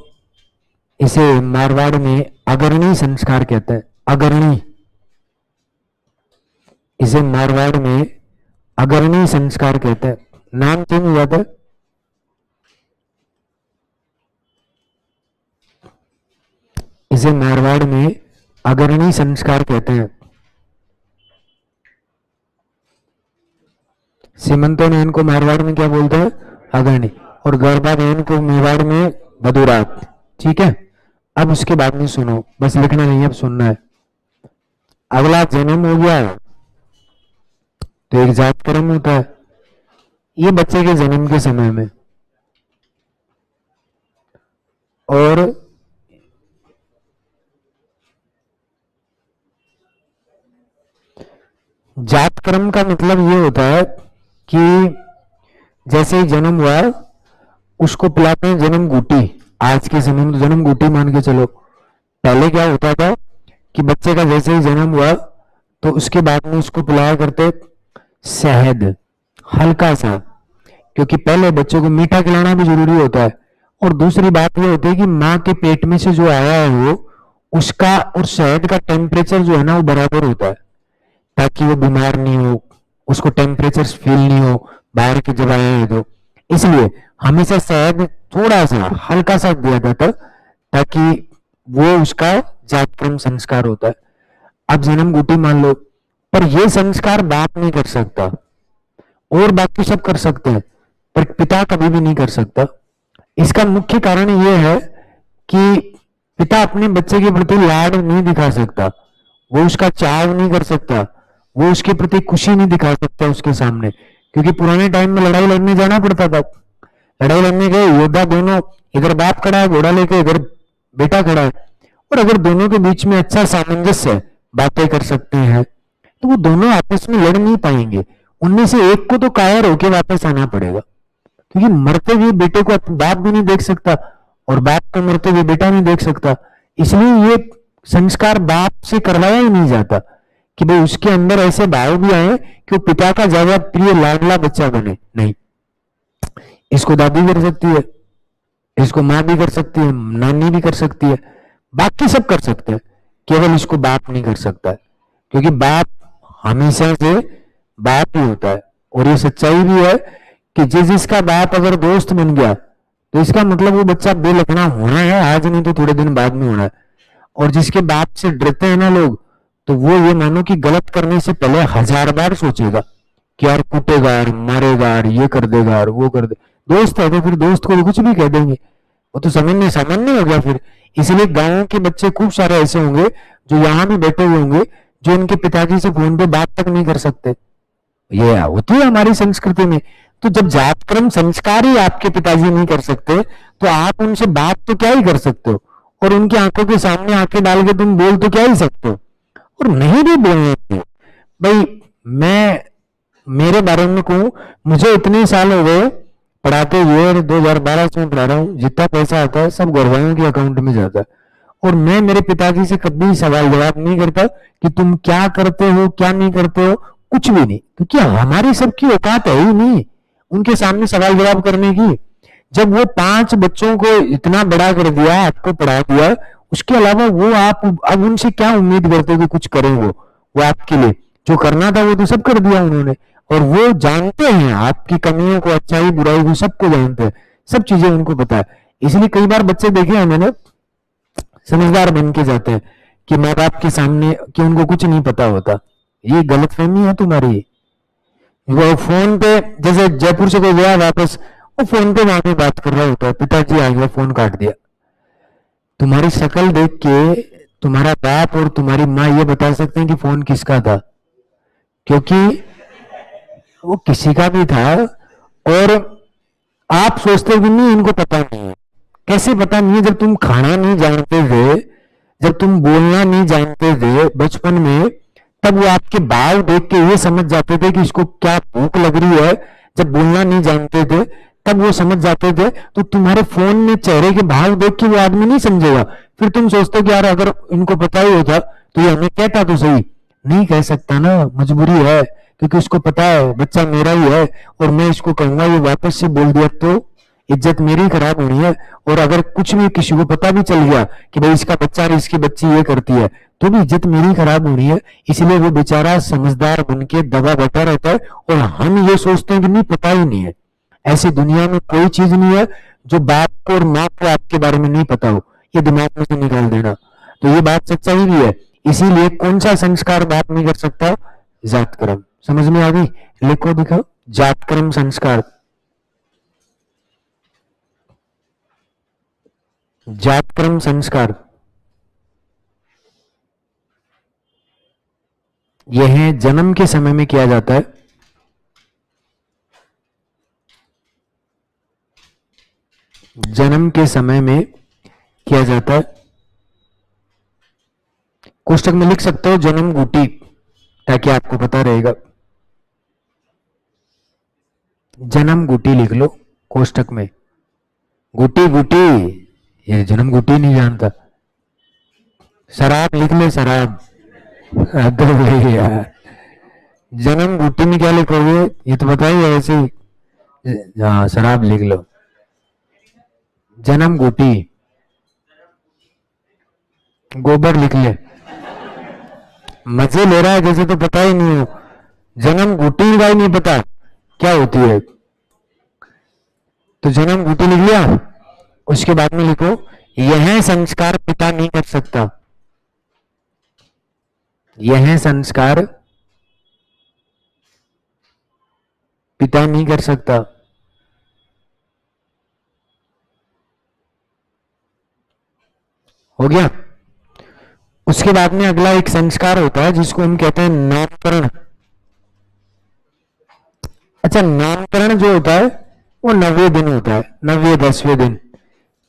इसे मारवाड़ में अग्रणी संस्कार कहते हैं। अग्रणी, इसे मारवाड़ में अग्रणी संस्कार कहते हैं। नाम चेंज हो जाता है। इसे मारवाड़ में अग्रणी संस्कार कहते हैं। सीमंतो ने इनको मारवाड़ में क्या बोलते हैं? अग्रणी। और गरबा बहन को मेवाड़ में बदुरात। ठीक है, अब उसके बाद में सुनो, बस लिखना नहीं, अब सुनना है। अगला जन्म हो गया तो एक जात कर्म होता है, ये बच्चे के जन्म के समय में। और जात कर्म का मतलब ये होता है कि जैसे ही जन्म हुआ उसको पिलाते हैं जन्म गुटी। आज के समय में तो जन्म गुटी मान के चलो। पहले क्या होता था कि बच्चे का जैसे ही जन्म हुआ तो उसके बाद में उसको पिलाया करते शहद, हल्का सा, क्योंकि पहले बच्चों को मीठा खिलाना भी जरूरी होता है। और दूसरी बात ये होती है कि माँ के पेट में से जो आया है वो उसका और शहद का टेम्परेचर जो है ना वो बराबर होता है, ताकि वो बीमार नहीं हो, उसको टेम्परेचर फील नहीं हो बाहर की जब आए हैं तो। इसलिए हमेशा शहद थोड़ा सा हल्का सा दिया जाता है, ताकि वो उसका जातक्रम संस्कार होता है। अब जन्म गुटी मान लो, पर ये संस्कार बाप नहीं कर सकता, और बाकी सब कर सकते हैं, पर पिता कभी भी नहीं कर सकता। इसका मुख्य कारण यह है कि पिता अपने बच्चे के प्रति लाड नहीं दिखा सकता, वो उसका चाव नहीं कर सकता, वो उसके प्रति खुशी नहीं दिखा सकता उसके सामने। क्योंकि पुराने टाइम में लड़ाई लड़ने जाना पड़ता था, लड़ाई लड़ने गए योद्धा दोनों, इधर बाप खड़ा है घोड़ा लेके, इधर बेटा खड़ा है, और अगर दोनों के बीच में अच्छा सामंजस्य, बातें कर सकते हैं, तो वो दोनों आपस में लड़ नहीं पाएंगे। उनमें से एक को तो कायर होके वापस आना पड़ेगा, क्योंकि मरते हुए बेटे को बाप भी नहीं देख सकता और बाप को मरते हुए बेटा नहीं देख सकता। इसलिए ये संस्कार बाप से करवाया ही नहीं जाता कि भाई उसके अंदर ऐसे भाव भी आए कि वो पिता का ज्यादा प्रिय लाडला बच्चा बने। नहीं, इसको दादी कर सकती है, इसको माँ भी कर सकती है, नानी भी कर सकती है, बाकी सब कर सकते हैं, केवल इसको बाप नहीं कर सकता है। क्योंकि बाप हमेशा से बाप ही होता है। और ये सच्चाई भी है कि जिसका बाप अगर दोस्त बन गया तो इसका मतलब वो बच्चा बेलखना होना है, आज नहीं तो थोड़े दिन बाद में होना है। और जिसके बाप से डरते हैं ना लोग, तो वो ये मानो कि गलत करने से पहले 1000 बार सोचेगा कि यार कूटेगा, मारेगा, ये कर देगा, वो कर दे। दोस्त है तो फिर दोस्त को कुछ भी कह देंगे, वो तो समझने सामान्य हो गया फिर। इसलिए गांव के बच्चे खूब सारे ऐसे होंगे जो यहाँ भी बैठे हुए होंगे, जो उनके पिताजी से फोन पे बात तक नहीं कर सकते। ये होती है हमारी संस्कृति में। तो जब जातक्रम संस्कार ही आपके पिताजी नहीं कर सकते, तो आप उनसे बात तो क्या ही कर सकते हो, और उनकी आंखों के सामने आंखें डाल के तुम बोल तो क्या ही सकते हो। और नहीं भी बोलने थे भाई, मैं मेरे बारे में कहूं, मुझे इतने साल हो गए पढ़ाते हुए, 2012 से मैं पढ़ा रहा हूँ, जितना पैसा आता है सब गौरवाइयों के अकाउंट में जाता है। और मैं मेरे पिताजी से कभी सवाल जवाब नहीं करता कि तुम क्या करते हो क्या नहीं करते हो, कुछ भी नहीं, क्योंकि हमारी सबकी औकात है ही नहीं उनके सामने सवाल जवाब करने की। जब वो 5 बच्चों को इतना बड़ा कर दिया, आपको पढ़ा दिया, उसके अलावा वो आप अब उनसे क्या उम्मीद करते हो कि कुछ करें। वो आपके लिए जो करना था वो तो सब कर दिया उन्होंने, और वो जानते हैं आपकी कमियों को, अच्छाई बुराई को सबको जानते हैं, सब चीजें उनको पता है। इसलिए कई बार बच्चे देखे हैं मैंने, समझदार बन के जाते हैं कि माँ बाप के सामने कि उनको कुछ नहीं पता होता। ये गलतफहमी है तुम्हारी। वो फोन पे, जैसे जयपुर से कोई गया वापस, वो फोन पे वहां पे बात कर रहा होता है, पिताजी आ गया फोन काट दिया। तुम्हारी शक्ल देख के तुम्हारा बाप और तुम्हारी माँ ये बता सकते हैं कि फोन किसका था, क्योंकि वो किसी का भी था। और आप सोचते हो कि नहीं इनको पता नहीं है। कैसे पता नहीं है? जब तुम खाना नहीं जानते थे, जब तुम बोलना नहीं जानते थे बचपन में, तब वो आपके भाव देख के ये समझ जाते थे कि इसको क्या भूख लग रही है। जब बोलना नहीं जानते थे तब वो समझ जाते थे। तो तुम्हारे फोन में चेहरे के भाव देख के वो आदमी नहीं समझेगा। फिर तुम सोचते हो कि यार अगर इनको पता ही होता तो ये हमें कहता तो सही। नहीं कह सकता ना, मजबूरी है, क्योंकि उसको पता है बच्चा मेरा ही है, और मैं इसको कहूंगा ये वापस से बोल दिया तो इज्जत मेरी खराब होनी है। और अगर कुछ भी किसी को पता भी चल गया कि भाई इसका बच्चा और इसकी बच्ची ये करती है, तो भी इज्जत मेरी खराब होनी है। इसलिए वो बेचारा समझदार बन के दबा बैठा रहता है, और हम ये सोचते हैं कि नहीं, पता ही नहीं है। ऐसी दुनिया में कोई चीज नहीं है जो बाप को और माँ को आपके बारे में नहीं पता हो। ये दिमाग में से निकाल देना। तो ये बात सच्चाई भी है। इसीलिए कौन सा संस्कार बाप नहीं कर सकता? जात कर्म। समझ में आ गई? लिखो दिखाओ, जात कर्म संस्कार। जात कर्म संस्कार यह जन्म के समय में किया जाता है। जन्म के समय में किया जाता है। कोष्टक में लिख सकते हो जन्म गुटी, ताकि आपको पता रहेगा। जन्म गुटी लिख लो कोष्टक में। गुटी गुटी, ये जन्म गुटी नहीं जानता। शराब लिख ले, शराब। तो यार जन्म गुटी में क्या लिखोगे, ये तो बताइए ऐसे ही। हाँ, शराब लिख लो। जन्म गुटी, गोबर लिख ले। मजे ले रहा है जैसे, तो पता ही नहीं हो। जन्म गुटी का ही नहीं पता क्या होती है। तो जन्म गुटी लिख लिया। उसके बाद में लिखो, यह संस्कार पिता नहीं कर सकता। यह संस्कार पिता नहीं कर सकता। हो गया। उसके बाद में अगला एक संस्कार होता है जिसको हम कहते हैं नामकरण। अच्छा, नामकरण जो होता है वो 90 दिन होता है। 90, 10वें दिन,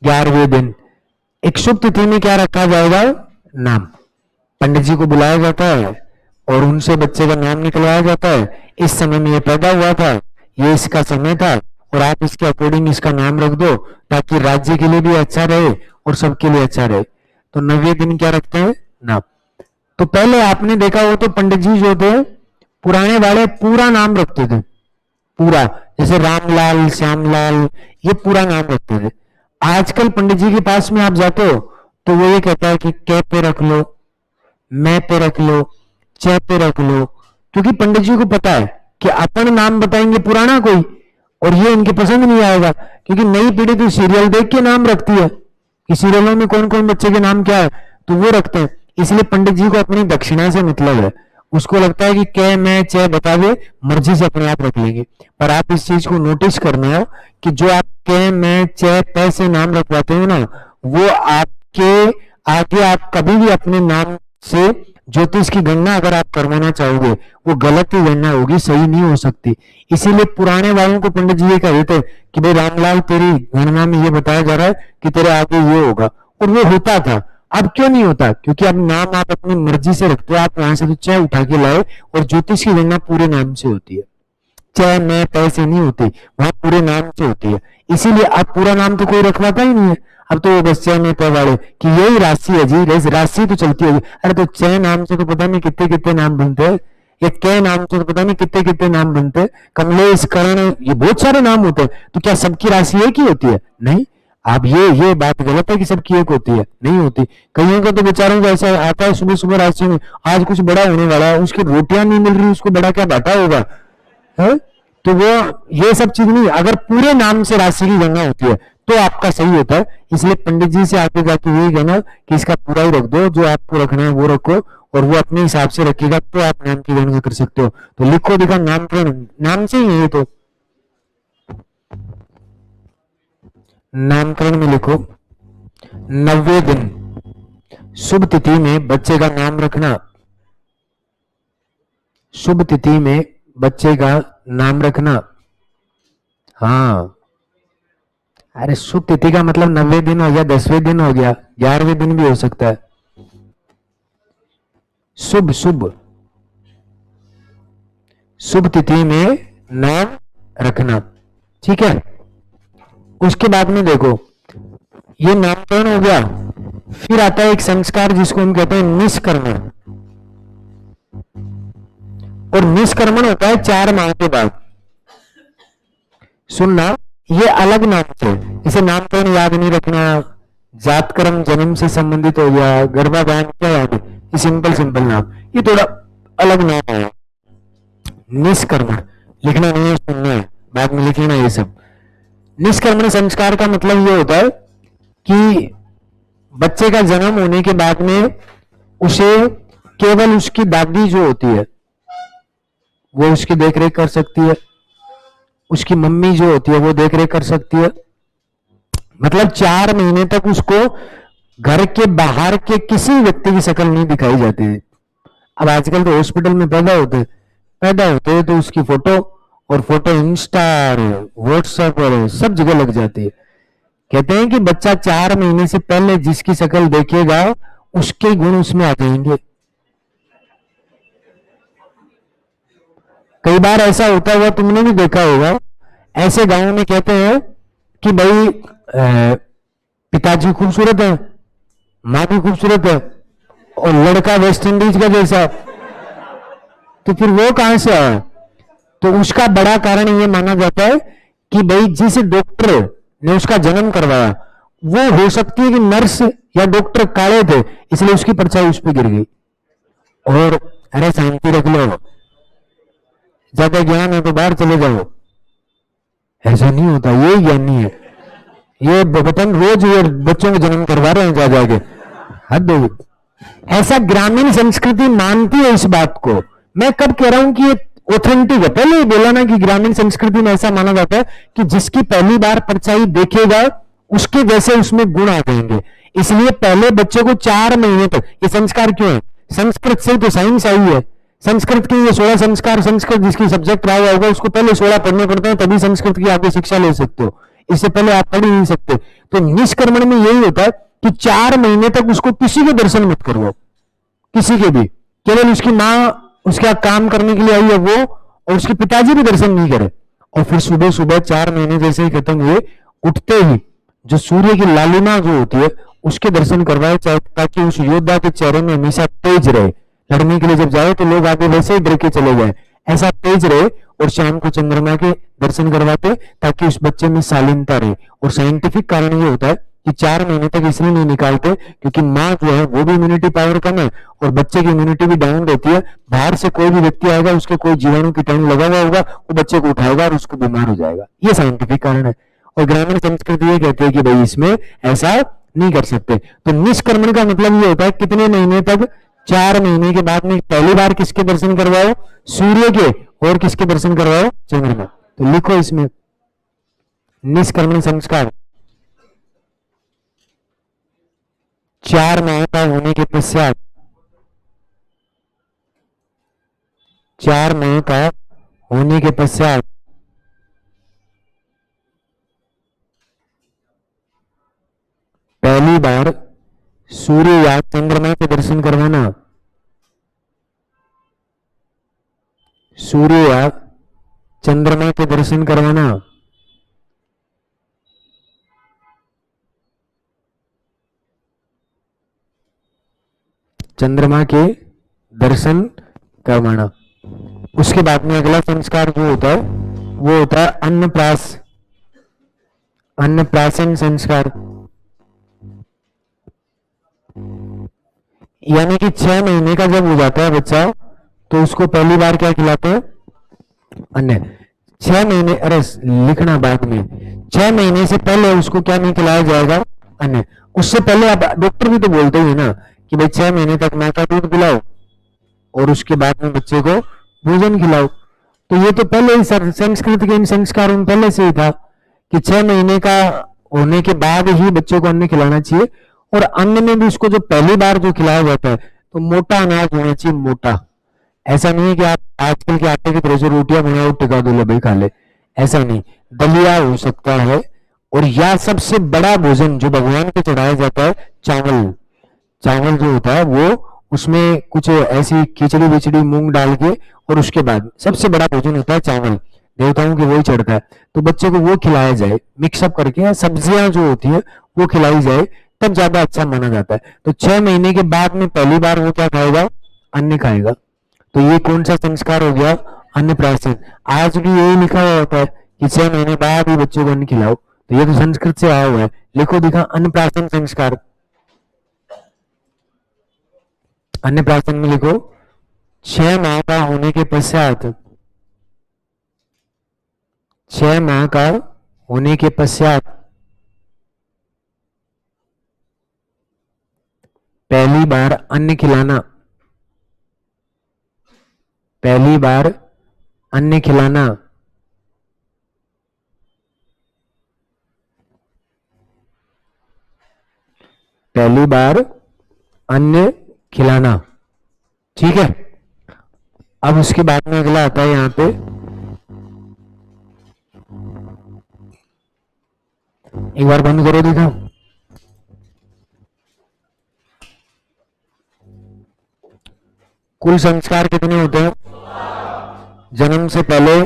11वें दिन एक शुभ तिथि में क्या रखा जाएगा? नाम। पंडित जी को बुलाया जाता है और उनसे बच्चे का नाम निकलवाया जाता है। इस समय में ये पैदा हुआ था, ये इसका समय था, और आप इसके अकॉर्डिंग इसका नाम रख दो, ताकि राज्य के लिए भी अच्छा रहे और सबके लिए अच्छा रहे। तो 90 दिन क्या रखते हैं? नाम। तो पहले आपने देखा हो तो पंडित जी जो थे पुराने वाले पूरा नाम रखते थे। पूरा, जैसे रामलाल, श्यामलाल, ये पूरा नाम रखते थे। आजकल पंडित जी के पास में आप जाते हो तो वो ये कहता है कि कै पे रख लो, मैं पे रख लो, चे पे रख लो। क्योंकि पंडित जी को पता है कि अपन नाम बताएंगे पुराना कोई, और ये इनके पसंद नहीं आएगा। क्योंकि नई पीढ़ी तो सीरियल देख के नाम रखती है कि सीरियलों में कौन कौन बच्चे के नाम क्या है, तो वो रखते हैं। इसलिए पंडित जी को अपनी दक्षिणा से मतलब है। उसको लगता है कि कै मैं चे बता दे, मर्जी से अपने आप रख लेंगे। पर आप इस चीज को नोटिस करना है कि जो आप कै मैं चे पै से नाम रखवाते हो ना, वो आपके आगे आप कभी भी अपने नाम से ज्योतिष की गणना अगर आप करवाना चाहोगे, वो गलत ही गणना होगी, सही नहीं हो सकती। इसीलिए पुराने वालों को पंडित जी ये कह देते कि भाई रामलाल, तेरी गणना में ये बताया जा रहा है कि तेरे आगे ये होगा, और वो होता था। अब क्यों नहीं होता? क्योंकि अब नाम आप अपनी मर्जी से रखते हो। आप वहां से तो चाय उठा के लाए, और ज्योतिष की गणना पूरे नाम से होती है, चाहे मैं पैसे नहीं होती, वहां पूरे नाम से होती है। इसीलिए अब पूरा नाम तो कोई रखवाता ही नहीं है। अब तो वो बस चय में पै वाले कि यही राशि है जी, राशि तो चलती होगी। अरे तो चय नाम से तो पता नहीं कितने कितने नाम बनते हैं, या कै नाम से तो पता नहीं कितने कितने नाम बनते हैं, कमलेश, कर्ण, ये बहुत सारे नाम होते हैं। तो क्या सबकी राशि एक ही होती है? नहीं। अब ये बात गलत है कि सबकी एक होती है, नहीं होती। कईयों का तो बेचारों को ऐसा आता है सुबह सुबह राशि में आज कुछ बड़ा होने वाला है, उसकी रोटियां नहीं मिल रही, उसको बड़ा क्या बांटा होगा है? तो वो ये सब चीज नहीं। अगर पूरे नाम से राशि की गणना होती है तो आपका सही होता है। इसलिए पंडित जी से आगे जाके यही कहना कि इसका पूरा ही रख दो, जो आपको रखना है वो रखो, और वो अपने हिसाब से रखेगा तो आप नाम की गणना कर सकते हो। तो लिखो दिखा, नामकरण नाम से ही है ये। तो नामकरण में लिखो 90 दिन शुभ तिथि में बच्चे का नाम रखना। शुभ तिथि में बच्चे का नाम रखना। हाँ, अरे शुभ तिथि का मतलब 90 दिन हो गया, 10वें दिन हो गया, 11वें दिन भी हो सकता है। शुभ शुभ शुभ तिथि में नाम रखना, ठीक है। उसके बाद में देखो, ये नामकरण हो गया। फिर आता है एक संस्कार जिसको हम कहते हैं निष्कर्मण। और निष्कर्मण होता है 4 माह के बाद। सुनना, ये अलग नाम थे, इसे नामकरण याद नहीं रखना, जात कर्म जन्म से संबंधित हो गया, गर्भाधान क्या याद है, ये सिंपल सिंपल नाम, ये थोड़ा अलग नाम है। निष्कर्मण लिखना नहीं है, सुनना है, बाद में लिख लेना ये सब। निष्कर्मण संस्कार का मतलब ये होता है कि बच्चे का जन्म होने के बाद में उसे केवल उसकी दादी जो होती है वो उसकी देखरेख कर सकती है, उसकी मम्मी जो होती है वो देखरेख कर सकती है। मतलब 4 महीने तक उसको घर के बाहर के किसी व्यक्ति की शक्ल नहीं दिखाई जाती है। अब आजकल तो हॉस्पिटल में पैदा होते हैं तो उसकी फोटो, और फोटो इंस्टा और व्हाट्सएप और सब जगह लग जाती है। कहते हैं कि बच्चा 4 महीने से पहले जिसकी शक्ल देखेगा उसके गुण उसमें आ जाएंगे। कई बार ऐसा होता हुआ तुमने भी देखा होगा, ऐसे गांव में कहते हैं कि भाई पिताजी खूबसूरत है, माँ भी खूबसूरत है, और लड़का वेस्ट इंडीज का जैसा, तो फिर वो कहां से आया? तो उसका बड़ा कारण ये माना जाता है कि भाई जिस डॉक्टर ने उसका जन्म करवाया वो हो सकती है कि नर्स या डॉक्टर काले थे, इसलिए उसकी परछाई उस पर गिर गई। और अरे शांति रख लो, ज्यादा ज्ञान है तो बाहर चले जाओ, ऐसा नहीं होता, ये ज्ञान नहीं है। ये बटन रोज ये बच्चों को जन्म करवा रहे हैं जा जाके, हद हो गई। ऐसा ग्रामीण संस्कृति मानती है इस बात को। मैं कब कह रहा हूं कि ये ऑथेंटिक है, पहले ही बोला ना कि ग्रामीण संस्कृति में ऐसा माना जाता है कि जिसकी पहली बार परछाई देखेगा उसके जैसे उसमें गुण आ जाएंगे। इसलिए पहले बच्चे को 4 महीने तक, ये संस्कार क्यों है? संस्कृत से तो साइंस आई है, संस्कृत के ये 16 संस्कार, संस्कृत जिसकी सब्जेक्ट रहा होगा उसको पहले 16 पढ़ने पड़ते हैं, तभी संस्कृत की आगे शिक्षा ले सकते हो, इससे पहले आप पढ़ ही नहीं सकते। तो निष्कर्मण में यही होता है कि 4 महीने तक उसको किसी के दर्शन मत करवाओ, किसी के भी, केवल उसकी माँ उसका काम करने के लिए आई है वो, और उसके पिताजी भी दर्शन नहीं करे। और फिर सुबह सुबह 4 महीने जैसे ही खत्म हुए, उठते ही जो सूर्य की लालिमा जो होती है उसके दर्शन करवाए, ताकि उस योद्धा के चेहरे में हमेशा तेज रहे। लड़ने के लिए जब जाए तो लोग आगे वैसे ही डर के चले जाए, ऐसा तेज रहे। और शाम को चंद्रमा के दर्शन करवाते ताकि उस बच्चे में शालीनता रहे। और साइंटिफिक कारण ये होता है कि 4 महीने तक इसलिए नहीं निकालते क्योंकि माँ जो है वो भी इम्यूनिटी पावर कम है और बच्चे की इम्यूनिटी भी डाउन रहती है। बाहर से कोई भी व्यक्ति आएगा, उसके कोई जीवाणु कीटाणु लगा हुआ होगा, वो बच्चे को उठाएगा और उसको बीमार हो जाएगा। ये साइंटिफिक कारण है। और ग्रामीण संस्कृति ये कहती है कि भाई इसमें ऐसा नहीं कर सकते। तो निष्कर्मण का मतलब ये होता है कितने महीने तक? 4 महीने के बाद में पहली बार किसके दर्शन करवाओ? सूर्य के। और किसके दर्शन करवाओ? चंद्रमा। तो लिखो इसमें निष्कर्मण संस्कार 4 माह का होने के पश्चात, 4 माह का होने के पश्चात पहली बार सूर्य या चंद्रमा के दर्शन करवाना। सूर्य या चंद्रमा के दर्शन करवाना। चंद्रमा के दर्शन करवाना। उसके बाद में अगला संस्कार जो होता है वो होता है अन्नप्राशन संस्कार। यानी कि 6 महीने का जब हो जाता है बच्चा तो उसको पहली बार क्या खिलाते हैं? अन्न। 6 महीने, अरे लिखना बाद में, 6 महीने से पहले उसको क्या नहीं खिलाया जाएगा? अन्न। उससे पहले आप डॉक्टर भी तो बोलते ही ना कि भाई 6 महीने तक माँ का दूध पिलाओ और उसके बाद में बच्चे को भोजन खिलाओ। तो ये तो पहले ही संस्कृत के इन संस्कारों में पहले से ही था कि 6 महीने का होने के बाद ही बच्चों को अन्न खिलाना चाहिए। और अन्न में भी उसको जो पहली बार जो खिलाया जाता है तो मोटा अनाज होना चाहिए, मोटा। ऐसा नहीं है कि आप आजकल के आटे की तरह से रोटियां बनाओ टिका दो भाई खा ले, ऐसा नहीं। दलिया हो सकता है, और या सबसे बड़ा भोजन जो भगवान को चढ़ाया जाता है चावल। चावल जो होता है वो उसमें कुछ ऐसी खिचड़ी विचड़ी मूंग डाल के, और उसके बाद सबसे बड़ा भोजन होता है चावल, देवताओं के वही चढ़ता है। तो बच्चे को वो खिलाया जाए मिक्सअप करके, सब्जियां जो होती है वो खिलाई जाए, तब ज्यादा अच्छा माना जाता है। तो 6 महीने के बाद में पहली बार वो क्या खाएगा? अन्न खाएगा। तो ये कौन सा संस्कार हो गया? अन्नप्राशन। आज भी यही लिखा हुआ होता है कि 6 महीने बाद ही बच्चों को अन्न खिलाओ, तो ये तो संस्कृत से आया हुआ है। लिखो दिखा अन्नप्राशन संस्कार। अन्नप्राशन में लिखो 6 माह का होने के पश्चात, 6 माह का होने के पश्चात पहली बार अन्न खिलाना, पहली बार अन्न खिलाना। पहली बार अन्न खिलाना, ठीक है। अब उसके बाद में अगला आता है यहां पे, एक बार बंद करो देखो। कुल संस्कार कितने होते हैं? जन्म से पहले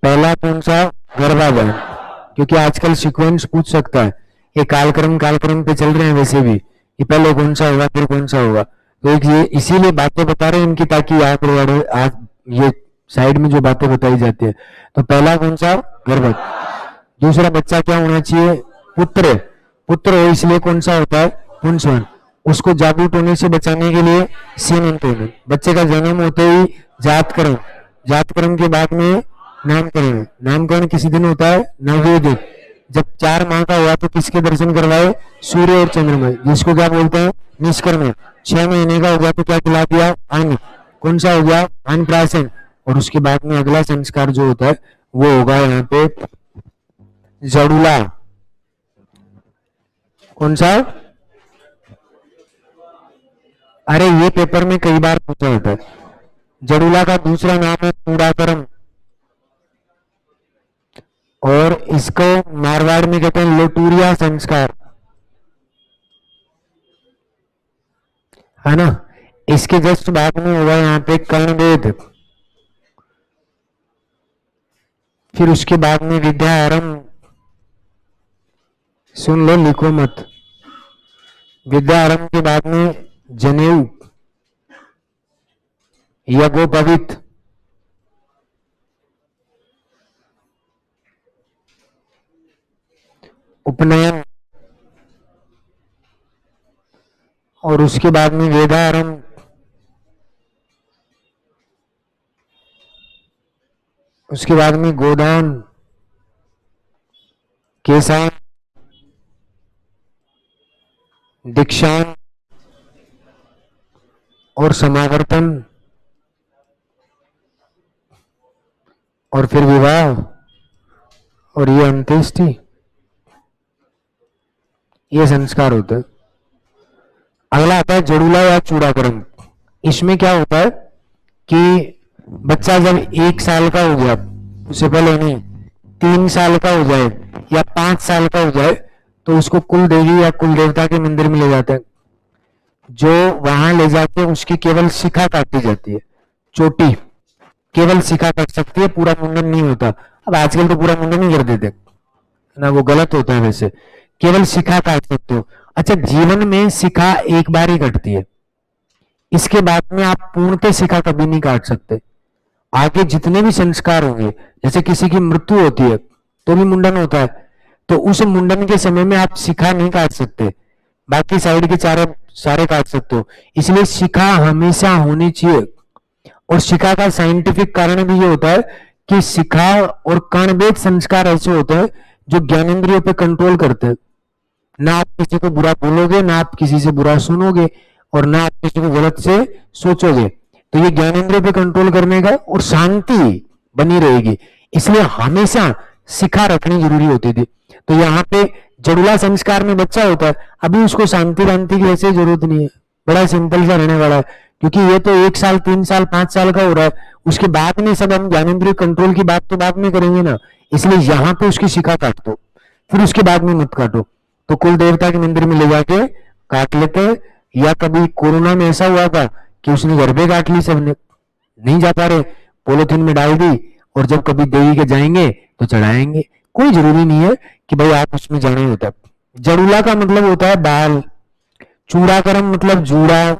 पहला कौन सा? गर्भाधान। क्योंकि आजकल सीक्वेंस पूछ सकता है, ये कालक्रम पे चल रहे हैं वैसे भी, ये पहले कौन सा होगा फिर कौन सा होगा, तो एक ये इसीलिए बातें बता रहे हैं इनकी, ताकि याद रहे। आज ये साइड में जो बातें बताई जाती है, तो पहला कौन सा? गर्भ। दूसरा बच्चा क्या होना चाहिए? पुत्र। पुत्र हो इसलिए कौन सा होता है? पुंसवन। उसको जागरूक होने से बचाने के लिए सीमंतोलन। बच्चे का जन्म होते ही जातकर्म, जातकर्म के बाद में नामकरण। नामकरण किसी दिन होता है? 9वें दिन। जब 4 माह का हुआ तो किसके दर्शन करवाए? सूर्य और चंद्रमा, जिसको क्या बोलते हैं? निष्कर्म। 6 महीने का हो गया तो क्या खिला दिया? अन्न। कौन सा हो गया? अन्नप्राशन। और उसके बाद में अगला संस्कार जो होता है वो होगा यहाँ पे जड़ूला। कौन सा? अरे ये पेपर में कई बार पूछा होता है। जड़ूला का दूसरा नाम है चूड़ाकर्म, और इसको मारवाड़ में कहते हैं लोटूरिया संस्कार, है ना। इसके जस्ट बाद में होगा यहाँ पे कर्णवेद, फिर उसके बाद में विद्या आरंभ। सुन लो, लिखो मत। विद्या आरंभ के बाद में जनेऊ, यज्ञोपवीत, उपनयन, और उसके बाद में वेदारंभ, उसके बाद में गोदान, केसान, दीक्षांत और समावर्तन, और फिर विवाह, और ये अंत्येष्टि। ये संस्कार होता है। अगला आता है जड़ूला या चूड़ाकर्म। इसमें क्या होता है कि बच्चा जब 1 साल का हो गया, उससे पहले नहीं, 3 साल का हो जाए या 5 साल का हो जाए, तो उसको कुल देवी या कुल देवता के मंदिर में ले जाते हैं। जो वहां ले जाते हैं उसकी केवल शिखा काटी जाती है, चोटी केवल शिखा काट सकती है, पूरा मुंडन नहीं होता। अब आजकल तो पूरा मुंडन ही कर देते ना, वो गलत होता है वैसे। केवल शिखा काट सकते हो। अच्छा, जीवन में शिखा एक बार ही कटती है, इसके बाद में आप पूर्णतः शिखा कभी नहीं काट सकते। आगे जितने भी संस्कार होंगे, जैसे किसी की मृत्यु होती है तो भी मुंडन होता है, तो उस मुंडन के समय में आप शिखा नहीं काट सकते, बाकी साइड के चारे सारे काट सकते हो। इसलिए शिखा हमेशा होनी चाहिए। और शिखा का साइंटिफिक कारण भी ये होता है कि शिखा और कर्णवेद संस्कार ऐसे होते हैं जो ज्ञानेंद्रियों पे कंट्रोल करते हैं। ना आप किसी को बुरा बोलोगे, ना आप किसी से बुरा सुनोगे, और ना आप किसी को गलत से सोचोगे। तो ये ज्ञानेंद्रियों पे कंट्रोल करने का, और शांति बनी रहेगी। इसलिए हमेशा शिखा रखनी जरूरी होती थी। तो यहाँ पे जड़ुला संस्कार में बच्चा होता है, अभी उसको शांति वांति की वैसे जरूरत नहीं है, बड़ा सिंपल सा रहने वाला है। क्योंकि ये तो 1 साल 3 साल 5 साल का हो रहा है, उसके बाद में सब हम ज्ञानेंद्रिय कंट्रोल की बात तो बाद में करेंगे ना। इसलिए यहाँ पे उसकी शिखा काट दो, फिर उसके बाद में मत काटो। तो कुल देवता के मंदिर में ले जाके काट लेते हैं। या कभी कोरोना में ऐसा हुआ था कि उसने घर पे काट ली, सबने नहीं जा पा रहे, पॉलिथीन में डाल दी, और जब कभी देवी के जाएंगे तो चढ़ाएंगे। कोई जरूरी नहीं है कि भाई आप उसमें जाना ही होता है। जड़ूला का मतलब होता है बाल, चूड़ाकरम मतलब जूड़ा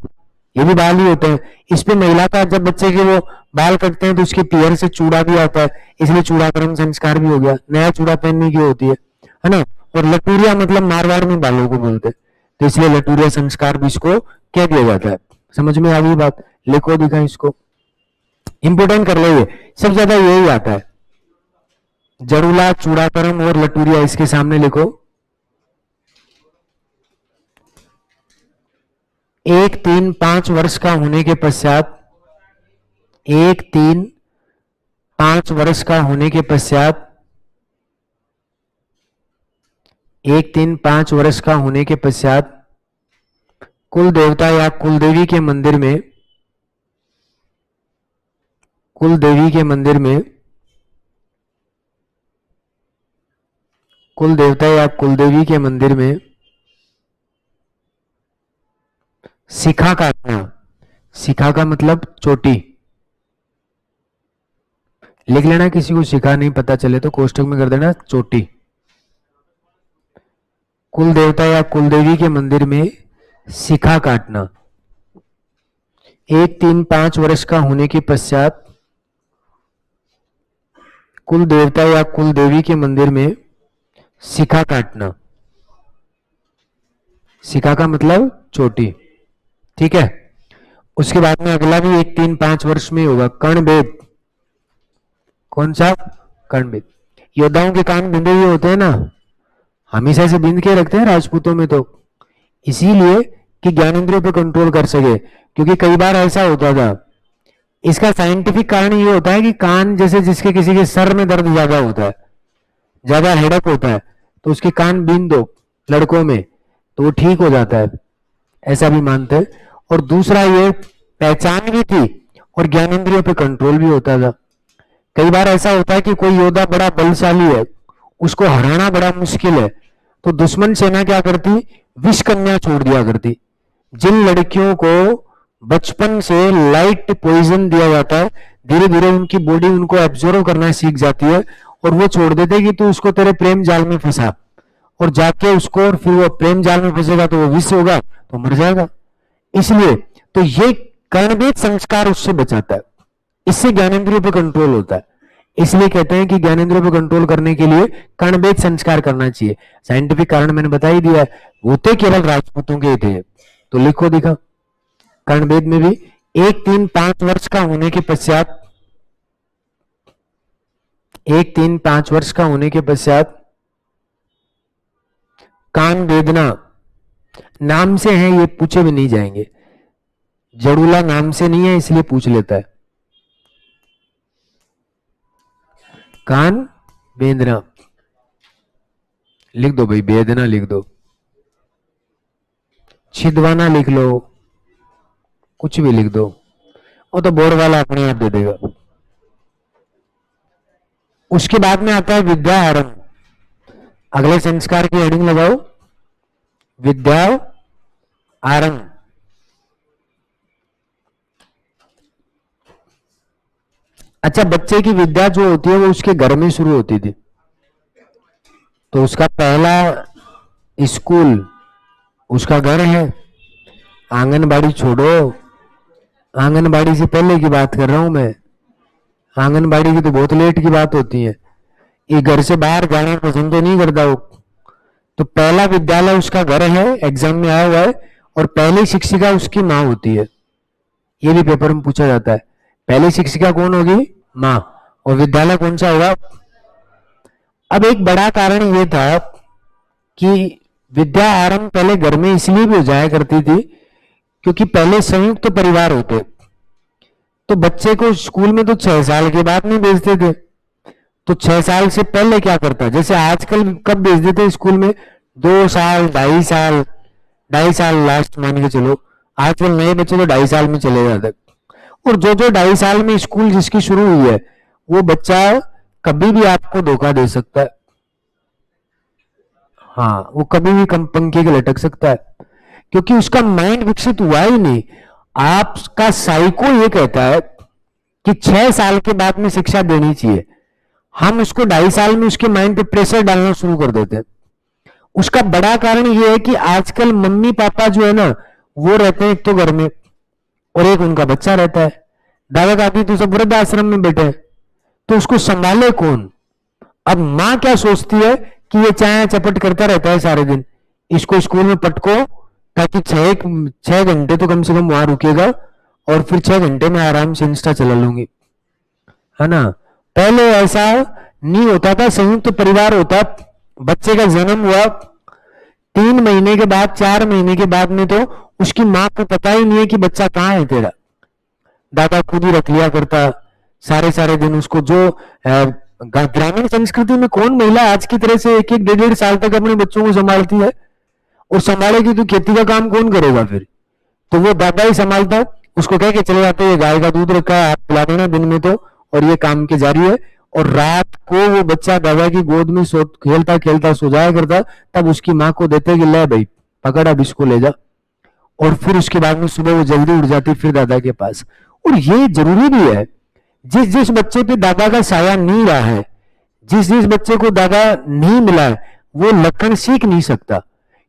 ये भी बाल ही होते हैं। इस पे महिला का जब बच्चे के वो बाल कटते हैं तो उसके पैर से चूड़ा भी आता है, इसलिए चूड़ाकरण संस्कार भी हो गया, नया चूड़ा पहनने की होती है ना। और लटूरिया मतलब मारवाड़ में बालों को बोलते हैं, तो इसलिए लटूरिया संस्कार भी इसको कह दिया जाता है। समझ में आ गई बात? लिखो दिखा इसको, इंपोर्टेंट कर लो, ये सबसे ज्यादा यही आता है, जड़ूला, चूड़ाकरण और लटूरिया, इसके सामने लिखो। 1-3-5 वर्ष का होने के पश्चात, 1-3-5 वर्ष का होने के पश्चात, 1-3-5 वर्ष का होने के पश्चात कुल देवता या कुल देवी के मंदिर में, कुल देवी के मंदिर में, कुल देवता या कुल देवी के मंदिर में शिखा काटना, शिखा का मतलब चोटी, लिख लेना, किसी को शिखा नहीं पता चले तो कोष्टक में कर देना चोटी। कुल देवता या कुल देवी के मंदिर में शिखा काटना, 1-3-5 वर्ष का होने के पश्चात कुल देवता या कुल देवी के मंदिर में शिखा काटना, शिखा का मतलब चोटी, ठीक है। उसके बाद में अगला भी 1-3-5 वर्ष में होगा, कर्णभेद। कौन सा? कर्णभेद। योद्धाओं के कान बिंदे हुए होते हैं ना, हमेशा से बिंद के रखते हैं राजपूतों में, तो इसीलिए कि ज्ञानेंद्रियों पर कंट्रोल कर सके, क्योंकि कई बार ऐसा होता था। इसका साइंटिफिक कारण ये होता है कि कान, जैसे जिसके किसी के सर में दर्द ज्यादा होता है, ज्यादा हेडक होता है, तो उसके कान बीन दो लड़कों में तो वो ठीक हो जाता है, ऐसा भी मानते हैं। और दूसरा ये पहचान भी थी और ज्ञानेंद्रियों पे कंट्रोल भी होता था। कई बार ऐसा होता है कि कोई योद्धा बड़ा बलशाली है, उसको हराना बड़ा मुश्किल है, तो दुश्मन सेना क्या करती? विष कन्या छोड़ दिया करती। जिन लड़कियों को बचपन से लाइट पॉइजन दिया जाता है, धीरे धीरे उनकी बॉडी उनको एब्जॉर्व करना सीख जाती है और वो छोड़ देते कि तू उसको तेरे प्रेम जाल में फंसा, और जाके उसको, और फिर वो प्रेम जाल में फंसेगा तो वो विष होगा तो मर जाएगा। इसलिए तो ये कर्णभेद संस्कार उससे बचाता है, इससे ज्ञानेंद्रियों पर कंट्रोल होता है। इसलिए कहते हैं कि ज्ञानेंद्रियों पर कंट्रोल करने के लिए कर्णभेद संस्कार करना चाहिए। साइंटिफिक कारण मैंने बता ही दिया है, होते केवल राजपूतों के थे। तो लिखो दिखा, कर्णभेद में भी 1-3-5 वर्ष का होने के पश्चात, 1-3-5 वर्ष का होने के पश्चात कान वेदना, नाम से है, ये पूछे भी नहीं जाएंगे, जड़ूला नाम से नहीं है इसलिए पूछ लेता है। कान वेदना लिख दो भाई, वेदना लिख दो, छिदवाना लिख लो, कुछ भी लिख दो, वो तो बोर्ड वाला अपने आप दे देगा। उसके बाद में आता है विद्या आरंभ। अगले संस्कार की हेडिंग लगाओ, विद्या आरंभ। अच्छा, बच्चे की विद्या जो होती है वो उसके घर में शुरू होती थी, तो उसका पहला स्कूल उसका घर है। आंगनबाड़ी छोड़ो, आंगनबाड़ी से पहले की बात कर रहा हूं मैं, आंगनबाड़ी की तो बहुत लेट की बात होती है, ये घर से बाहर जाना पसंद तो नहीं करता वो। तो पहला विद्यालय उसका घर है, एग्जाम में आया हुआ है, और पहली शिक्षिका उसकी माँ होती है। ये भी पेपर में पूछा जाता है, पहली शिक्षिका कौन होगी? माँ। और विद्यालय कौन सा होगा? अब एक बड़ा कारण ये था कि विद्या आरंभ पहले घर में इसलिए भी हो जाया करती थी क्योंकि पहले संयुक्त परिवार होते, तो बच्चे को स्कूल में तो 6 साल के बाद नहीं भेजते थे, तो 6 साल से पहले क्या करता, जैसे आजकल कब भेज देते स्कूल में? 2 साल, 2.5 साल, 2.5 साल लास्ट मान के चलो, आजकल नए बच्चे तो 2.5 साल में चले जाते। और जो 2.5 साल में स्कूल जिसकी शुरू हुई है वो बच्चा कभी भी आपको धोखा दे सकता है। हाँ, वो कभी भी पंखे के लटक सकता है क्योंकि उसका माइंड विकसित हुआ ही नहीं। आपका साइको ये कहता है कि 6 साल के बाद में शिक्षा देनी चाहिए, हम उसको 2.5 साल में उसके माइंड पे प्रेशर डालना शुरू कर देते हैं। उसका बड़ा कारण ये है कि आजकल मम्मी पापा जो है ना वो रहते हैं एक तो घर में, और एक उनका बच्चा रहता है। दादा दादी तो सब वृद्ध आश्रम में बैठे हैं, तो उसको संभाले कौन? अब माँ क्या सोचती है कि ये चाय चपट करता रहता है सारे दिन, इसको स्कूल में पटको, ताकि 6 घंटे तो कम से कम वहां रुकेगा और फिर 6 घंटे में आराम से इंस्टा चला लूंगी, है ना। पहले ऐसा नहीं होता था, संयुक्त परिवार होता, बच्चे का जन्म हुआ 3 महीने के बाद, 4 महीने के बाद में तो उसकी माँ को पता ही नहीं है कि बच्चा कहाँ है तेरा। दादा खुद ही रख लिया करता सारे सारे दिन उसको। जो ग्रामीण संस्कृति में कौन महिला आज की तरह से 1-1, 1.5 साल तक अपने बच्चों को संभालती है? और संभालेगी तो खेती का काम कौन करेगा फिर? तो वो दादा ही संभालता, उसको कह के चले जाते हैं गाय का दूध रखा है, आप पिला देना दिन में तो, और ये काम के जारी है। और रात को वो बच्चा दादा की गोद में खेलता खेलता सो जाया करता, तब उसकी माँ को देते कि ले भाई पकड़ अब इसको ले जा। और फिर उसके बाद में सुबह वो जल्दी उठ जाती फिर दादा के पास। और ये जरूरी भी है, जिस जिस बच्चे पे दादा का साया नहीं रहा है, जिस जिस बच्चे को दादा नहीं मिला है, वो लक्षण सीख नहीं सकता,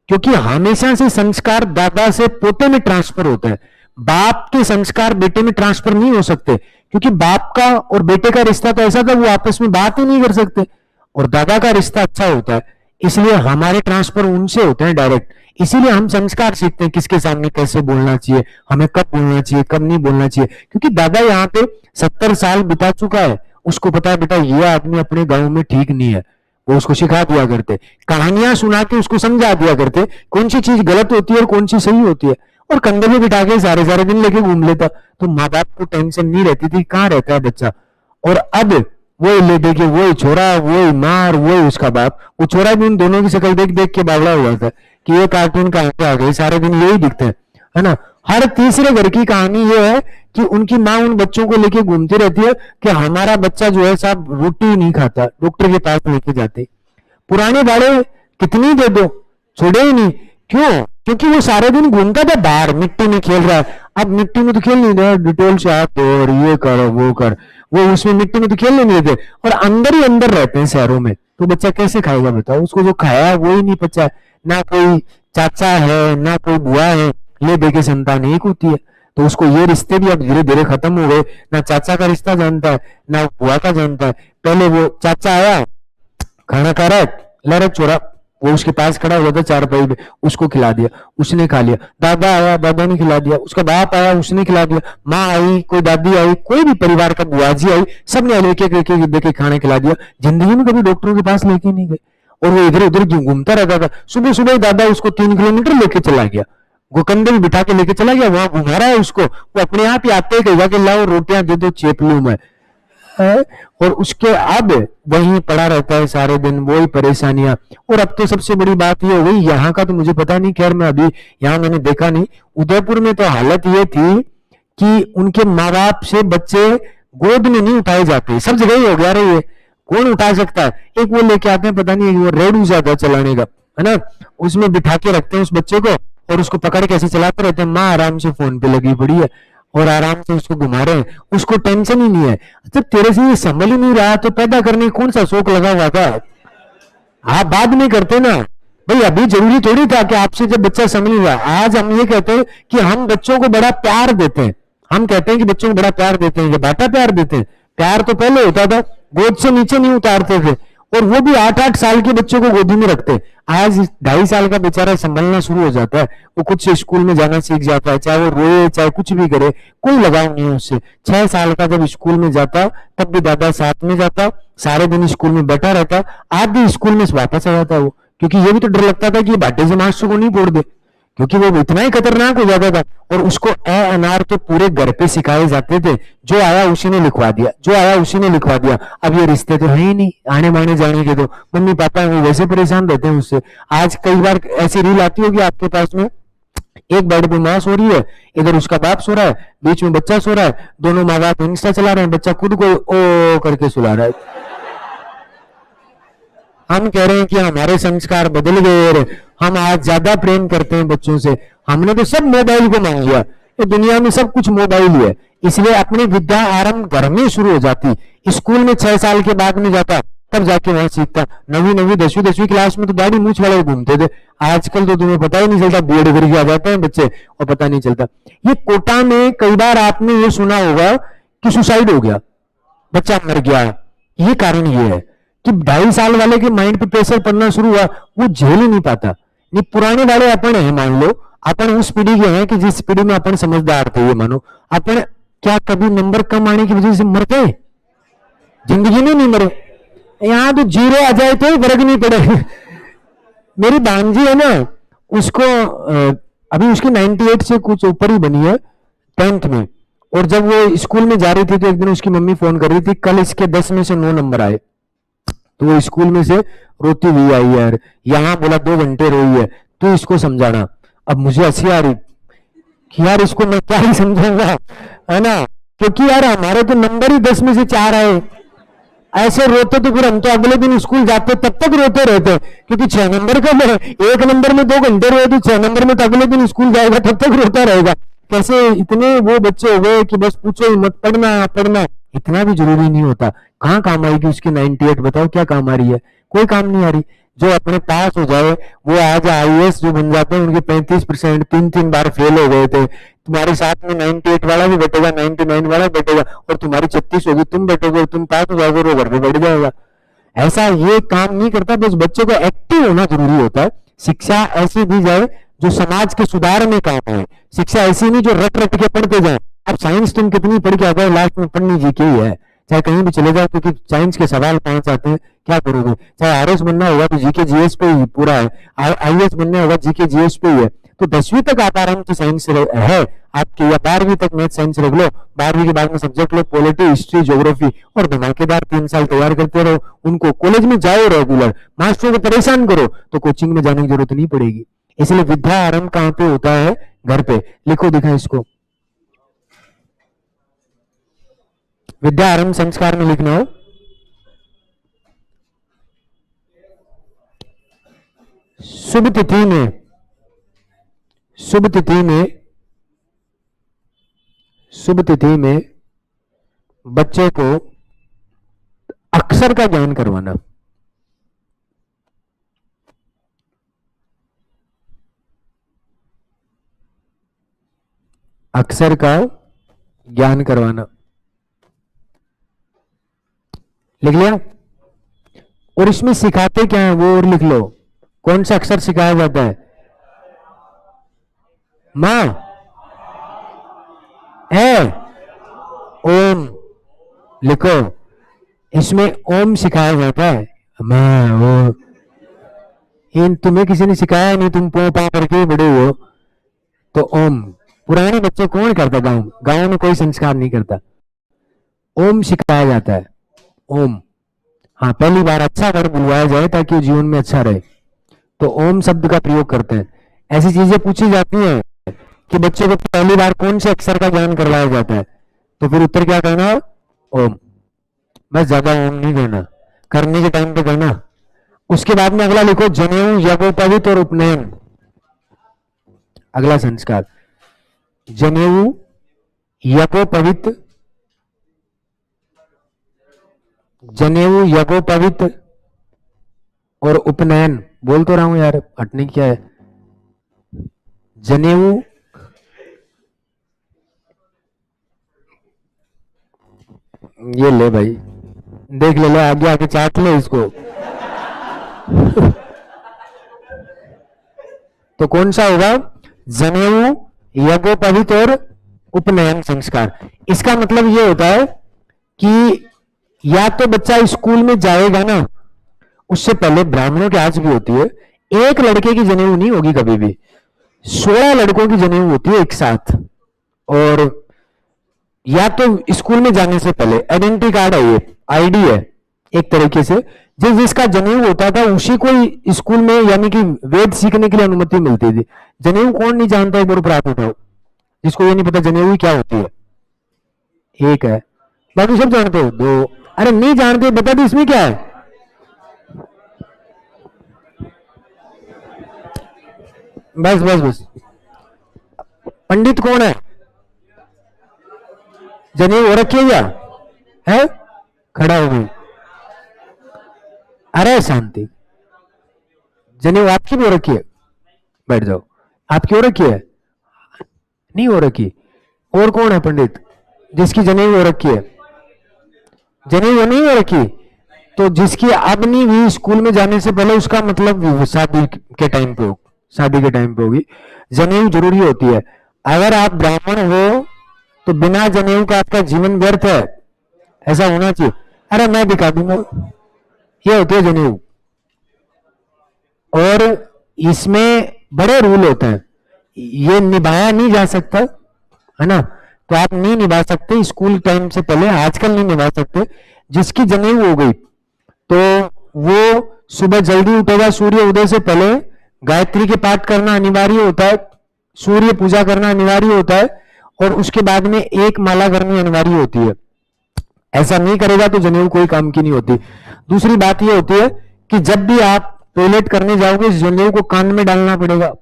क्योंकि हमेशा से संस्कार दादा से पोते में ट्रांसफर होता है। बाप के संस्कार बेटे में ट्रांसफर नहीं हो सकते, क्योंकि बाप का और बेटे का रिश्ता तो ऐसा था वो आपस में बात ही नहीं कर सकते, और दादा का रिश्ता अच्छा होता है, इसलिए हमारे ट्रांसफर उनसे होते हैं डायरेक्ट। इसीलिए हम संस्कार सीखते हैं, किसके सामने कैसे बोलना चाहिए, हमें कब बोलना चाहिए, कब नहीं बोलना चाहिए, क्योंकि दादा यहाँ पे 70 साल बिता चुका है, उसको पता है बेटा ये आदमी अपने गांव में ठीक नहीं है। वो उसको सिखा दिया करते, कहानियां सुना के उसको समझा दिया करते कौन सी चीज गलत होती है और कौन सी सही होती है, और कंधे में बिठा के सारे सारे दिन लेके घूम लेता। तो माँ बाप को टेंशन नहीं रहती थी कहाँ रहता है बच्चा। और अब वही ले दे के वही छोरा, वही मार, वही उसका बाप। वो छोरा भी उन दोनों की शक्ल देख देख के बावला हुआ था कि ये कार्टून कहाँ पे आ गए, सारे दिन यही दिखते हैं, है ना। हर तीसरे घर की कहानी ये है कि उनकी माँ उन बच्चों को लेके घूमती रहती है कि हमारा बच्चा जो है साहब रोटी नहीं खाता, डॉक्टर के पास लेके जाते। पुराने वाले कितनी दे दो, छोड़े ही नहीं। क्यों? क्योंकि वो सारे दिन घूमता था बाहर, मिट्टी में खेल रहा है। अब मिट्टी में तो खेल नहीं रहा, डिटेल से हाथ धो और ये कर वो कर, वो उसमें मिट्टी में तो खेलने नहीं देते, और अंदर ही अंदर रहते हैं शहरों में। तो बच्चा कैसे खाएगा बताओ? उसको जो खाया वो ही नहीं पचा। ना कोई चाचा है ना कोई बुआ है, ले दे के संतान एक होती है। तो उसको ये रिश्ते भी अब धीरे धीरे खत्म हो गए, ना चाचा का रिश्ता जानता है ना बुआ का जानता है। पहले वो चाचा आया, खाना खा रहा है, ला रहा छोरा, वो उसके पास खड़ा हुआ था चारपाई पे, उसको खिला दिया, उसने खा लिया। दादा आया, दादा ने खिला दिया। उसका बाप आया, उसने खिला दिया। माँ आई, कोई दादी आई, कोई भी परिवार का बुआजी आई, सबने एक एक एक दे के खाना खिला दिया। जिंदगी में कभी डॉक्टरों के पास लेके नहीं गए, और वो इधर उधर घूमता रहता था। सुबह सुबह दादा उसको 3 किलोमीटर लेके चला गया, वो कंधे में बिठा के लेके चला गया, वहां घुमा रहा है उसको। वो अपने आप ही आते कहेगा कि लाओ रोटियां दे दो, चेप लूं मैं, और उसके अब वहीं पड़ा रहता है सारे दिन, वही परेशानियां। और अब तो सबसे बड़ी बात ये हो गई, यहाँ का तो मुझे पता नहीं, खैर मैं अभी यहाँ मैंने देखा नहीं, उदयपुर में तो हालत ये थी कि उनके माँ बाप से बच्चे गोद में नहीं उठाए जाते। सब जगह ही हो गया रही है, कौन उठा सकता है? एक वो लेके आते हैं, पता नहीं वो रेड जाता है चलाने का, है ना, उसमें बिठा के रखते हैं उस बच्चे को, और उसको पकड़ के ऐसे चलाते रहते हैं। माँ आराम से फोन पे लगी पड़ी है और आराम से उसको घुमा रहे हैं, उसको टेंशन ही नहीं है। जब तेरे से ये संभल ही नहीं रहा तो पैदा करने कौन सा शौक लगा हुआ था? आप बाद में करते ना भाई, अभी जरूरी थोड़ी था कि आपसे जब बच्चा संभल नहीं रहा। आज हम ये कहते हैं कि हम बच्चों को बड़ा प्यार देते हैं, हम कहते हैं कि बच्चों को बड़ा प्यार देते हैं, ये बाटा प्यार देते हैं। प्यार तो पहले होता था, गोद से नीचे नहीं उतारते थे, और वो भी 8-8 साल के बच्चों को गोदी में रखते। आज 2.5 साल का बेचारा संभलना शुरू हो जाता है, वो कुछ से स्कूल में जाना सीख जाता है, चाहे वो रोए चाहे कुछ भी करे, कोई लगाव नहीं है उससे। 6 साल का जब स्कूल में जाता तब भी दादा साथ में जाता, सारे दिन स्कूल में बैठा रहता, आधी स्कूल में वापस आ जाता वो, क्योंकि ये भी तो डर लगता था कि बाटे से मास्टर को नहीं फोड़ दे, क्योंकि वो इतना ही खतरनाक हो जाता था। और उसको ए अनार तो पूरे घर पे सिखाए जाते थे, जो आया उसी ने लिखवा दिया, जो आया उसी ने लिखवा दिया। अब ये रिश्ते तो है ही नहीं, आने माने जाने के, तो मम्मी पापा वो वैसे परेशान रहते हैं उससे। आज कई बार ऐसी रील आती होगी आपके पास में, एक बेड पे माँ सो रही है, इधर उसका बाप सो रहा है, बीच में बच्चा सो रहा है, दोनों माँ बाप इंस्टा चला रहे हैं, बच्चा खुद को ओ करके सुला रहा है। हम कह रहे हैं कि हमारे संस्कार बदल गए और हम आज ज्यादा प्रेम करते हैं बच्चों से। हमने तो सब मोबाइल को मांग लिया, ये दुनिया में सब कुछ मोबाइल ही है। इसलिए अपनी विद्या आरंभ घर में शुरू हो जाती, स्कूल में 6 साल के बाद में जाता, तब जाके वहां सीखता। 9वीं 9वीं 10वीं 10वीं क्लास में तो दाढ़ी मूछ वाले घूमते थे। आजकल तो तुम्हें पता ही नहीं चलता, बीएड करके आ जाते हैं बच्चे और पता नहीं चलता। ये कोटा में कई बार आपने ये सुना होगा कि सुसाइड हो गया, बच्चा मर गया। ये कारण ये है कि 2.5 साल वाले के माइंड पे प्रेशर पड़ना शुरू हुआ, वो झेल ही नहीं पाता। ये पुराने वाले अपन है, मान लो अपन उस पीढ़ी के हैं कि जिस पीढ़ी में अपन समझदार थे। ये मानो अपन क्या कभी नंबर कम आने की वजह से मर गए? जिंदगी में नहीं मरे। यहां तो 0 आ जाए तो फर्क नहीं पड़े। मेरी भांजी है ना, उसको अभी उसकी 98 से कुछ ऊपर ही बनी है 10th में। और जब वो स्कूल में जा रही थी तो एक दिन उसकी मम्मी फोन कर रही थी, कल इसके 10 में से 9 नंबर आए। तो वो स्कूल में से रोती हुई आई यार, यहां बोला 2 घंटे रोई है, तो इसको समझाना। अब मुझे हंसी आ रही कि यार इसको मैं क्या ही समझाऊंगा, है ना, क्योंकि यार हमारे तो नंबर ही 10 में से 4 आए। ऐसे रोते तो फिर हम तो अगले दिन स्कूल जाते तब तक रोते रहते, क्योंकि 6 नंबर का है, 1 नंबर में 2 घंटे रोए तो 6 नंबर में तो अगले दिन स्कूल जाएगा तब तक रोता रहेगा। कैसे इतने वो बच्चे हो गए कि बस पूछो ही मत, पढ़ना पढ़ना। इतना भी जरूरी नहीं होता। कहाँ काम आएगी उसकी 98? बताओ क्या काम आ रही है? कोई काम नहीं आ रही। जो अपने पास हो जाए वो आज आईएएस जो बन जाते हैं, उनके 35% 3 बार फेल हो गए थे। तुम्हारे साथ में 98 वाला भी बैठेगा, 99 वाला बैठेगा, और तुम्हारी 36 होगी, तुम बैठोगे, तुम पास हो जाओगे, वो घर पे बैठ जाएगा। ऐसा ये काम नहीं करता। बस बच्चे को एक्टिव होना जरूरी होता है। शिक्षा ऐसी दी जाए जो समाज के सुधार में काम आए। शिक्षा ऐसी नहीं जो रट रट के पढ़ते जाए। अब साइंस तुम कितनी पढ़ के आ जाए, लास्ट में पढ़नी जी के ही है। चाहे कहीं भी चले जाओ, क्योंकि साइंस के सवाल 5 आते हैं, क्या करोगे? चाहे आरएस बनना होगा तो जीके जीएस पे ही पूरा है, आईएएस बनना होगा जीके जीएस पे ही है। तो 10वीं तक आप आराम से साइंस है आपकी, या 12वीं तक मैथ साइंस रख लो। 12वीं के बाद में सब्जेक्ट लो, पॉलिटी हिस्ट्री ज्योग्राफी, और धमाकेदार 3 साल तैयार करते रहो उनको। कॉलेज में जाओ रेगुलर, मास्टरों को परेशान करो, तो कोचिंग में जाने की जरूरत नहीं पड़ेगी। इसलिए विद्या आरंभ कहां पे होता है? घर पे। लिखो दिखा इसको, विद्या आरंभ संस्कार में लिखना हो। शुभ तिथि में, शुभ तिथि में, शुभ तिथि में बच्चे को अक्षर का ज्ञान करवाना। अक्षर का ज्ञान करवाना। लिख लिया? और इसमें सिखाते क्या है वो और लिख लो। कौन सा अक्षर सिखाया जाता है? मां है, ओम। लिखो, इसमें ओम सिखाया जाता है। मां वो इन तुम्हें किसी ने सिखाया नहीं, तुम पो पा करके बड़े हो। तो ओम पुराने बच्चे कौन करता? गांव गांव में कोई संस्कार नहीं करता। ओम सिखाया जाता है। ओम, हाँ, पहली बार अच्छा वर्ड बुलवाया जाए ताकि वो जीवन में अच्छा रहे, तो ओम शब्द का प्रयोग करते हैं। ऐसी चीजें पूछी जाती हैं कि बच्चे को पहली बार कौन से अक्षर का ज्ञान करवाया जाता है, तो फिर उत्तर क्या कहना? ओम। बस ज्यादा ओम नहीं कहना, करने के टाइम पे कहना। उसके बाद में अगला लिखो, जनेऊ यज्ञोपवीत और उपनयन। अगला संस्कार, जनेऊ यज्ञोपवीत, जनेऊ यज्ञोपवीत और उपनयन। बोल तो रहा हूं यार, हटने क्या है? जनेऊ, ये ले भाई, देख ले, आगे आगे चाट ले इसको। तो कौन सा होगा? जनेऊ यज्ञोपवीत और उपनयन संस्कार। इसका मतलब ये होता है कि या तो बच्चा स्कूल में जाएगा ना, उससे पहले ब्राह्मणों की आज भी होती है, एक लड़के की जनेऊ नहीं होगी कभी भी, 16 लड़कों की जनेऊ होती है एक साथ। और या तो स्कूल में जाने से पहले आइडेंटिटी कार्ड है, ये आईडी है एक तरीके से, जिस जिसका जनेऊ होता था उसी को ही स्कूल में यानी कि वेद सीखने के लिए अनुमति मिलती थी। जनेऊ कौन नहीं जानता? एक बार हाथ उठाओ जिसको ये नहीं पता जनेऊ क्या होती है। एक है, बाकी सब जानते हो? 2। अरे नहीं जानते, बता दो इसमें क्या है। बस बस बस, पंडित कौन है? जनेऊ हो रखी है क्या? है, खड़ा हो गई। रहा है शांति। जनेऊ आपकी भी हो रखी है, बैठ जाओ। आपकी हो रखी है? नहीं हो रखी। और कौन है पंडित जिसकी जनेऊ हो रखी है? जनेऊ नहीं हो रखी, तो जिसकी अब नहीं हुई स्कूल में जाने से पहले, उसका मतलब शादी के टाइम पे हो, शादी के टाइम पे होगी। जनेऊ जरूरी होती है। अगर आप ब्राह्मण हो तो बिना जनेऊ का आपका जीवन व्यर्थ है, ऐसा होना चाहिए। अरे मैं दिखा दूंगा, ये होती है जनेऊ। और इसमें बड़े रूल होते हैं, ये निभाया नहीं जा सकता, है ना? तो आप नहीं निभा सकते स्कूल टाइम से पहले, आजकल नहीं निभा सकते। जिसकी जनेऊ हो गई तो वो सुबह जल्दी उठेगा, सूर्य उदय से पहले गायत्री के पाठ करना अनिवार्य होता है, सूर्य पूजा करना अनिवार्य होता है, और उसके बाद में एक माला करनी अनिवार्य होती है। ऐसा नहीं करेगा तो जनेऊ कोई काम की नहीं होती। दूसरी बात यह होती है कि जब भी आप टॉयलेट करने जाओगे, जनेऊ को कान में डालना पड़ेगा,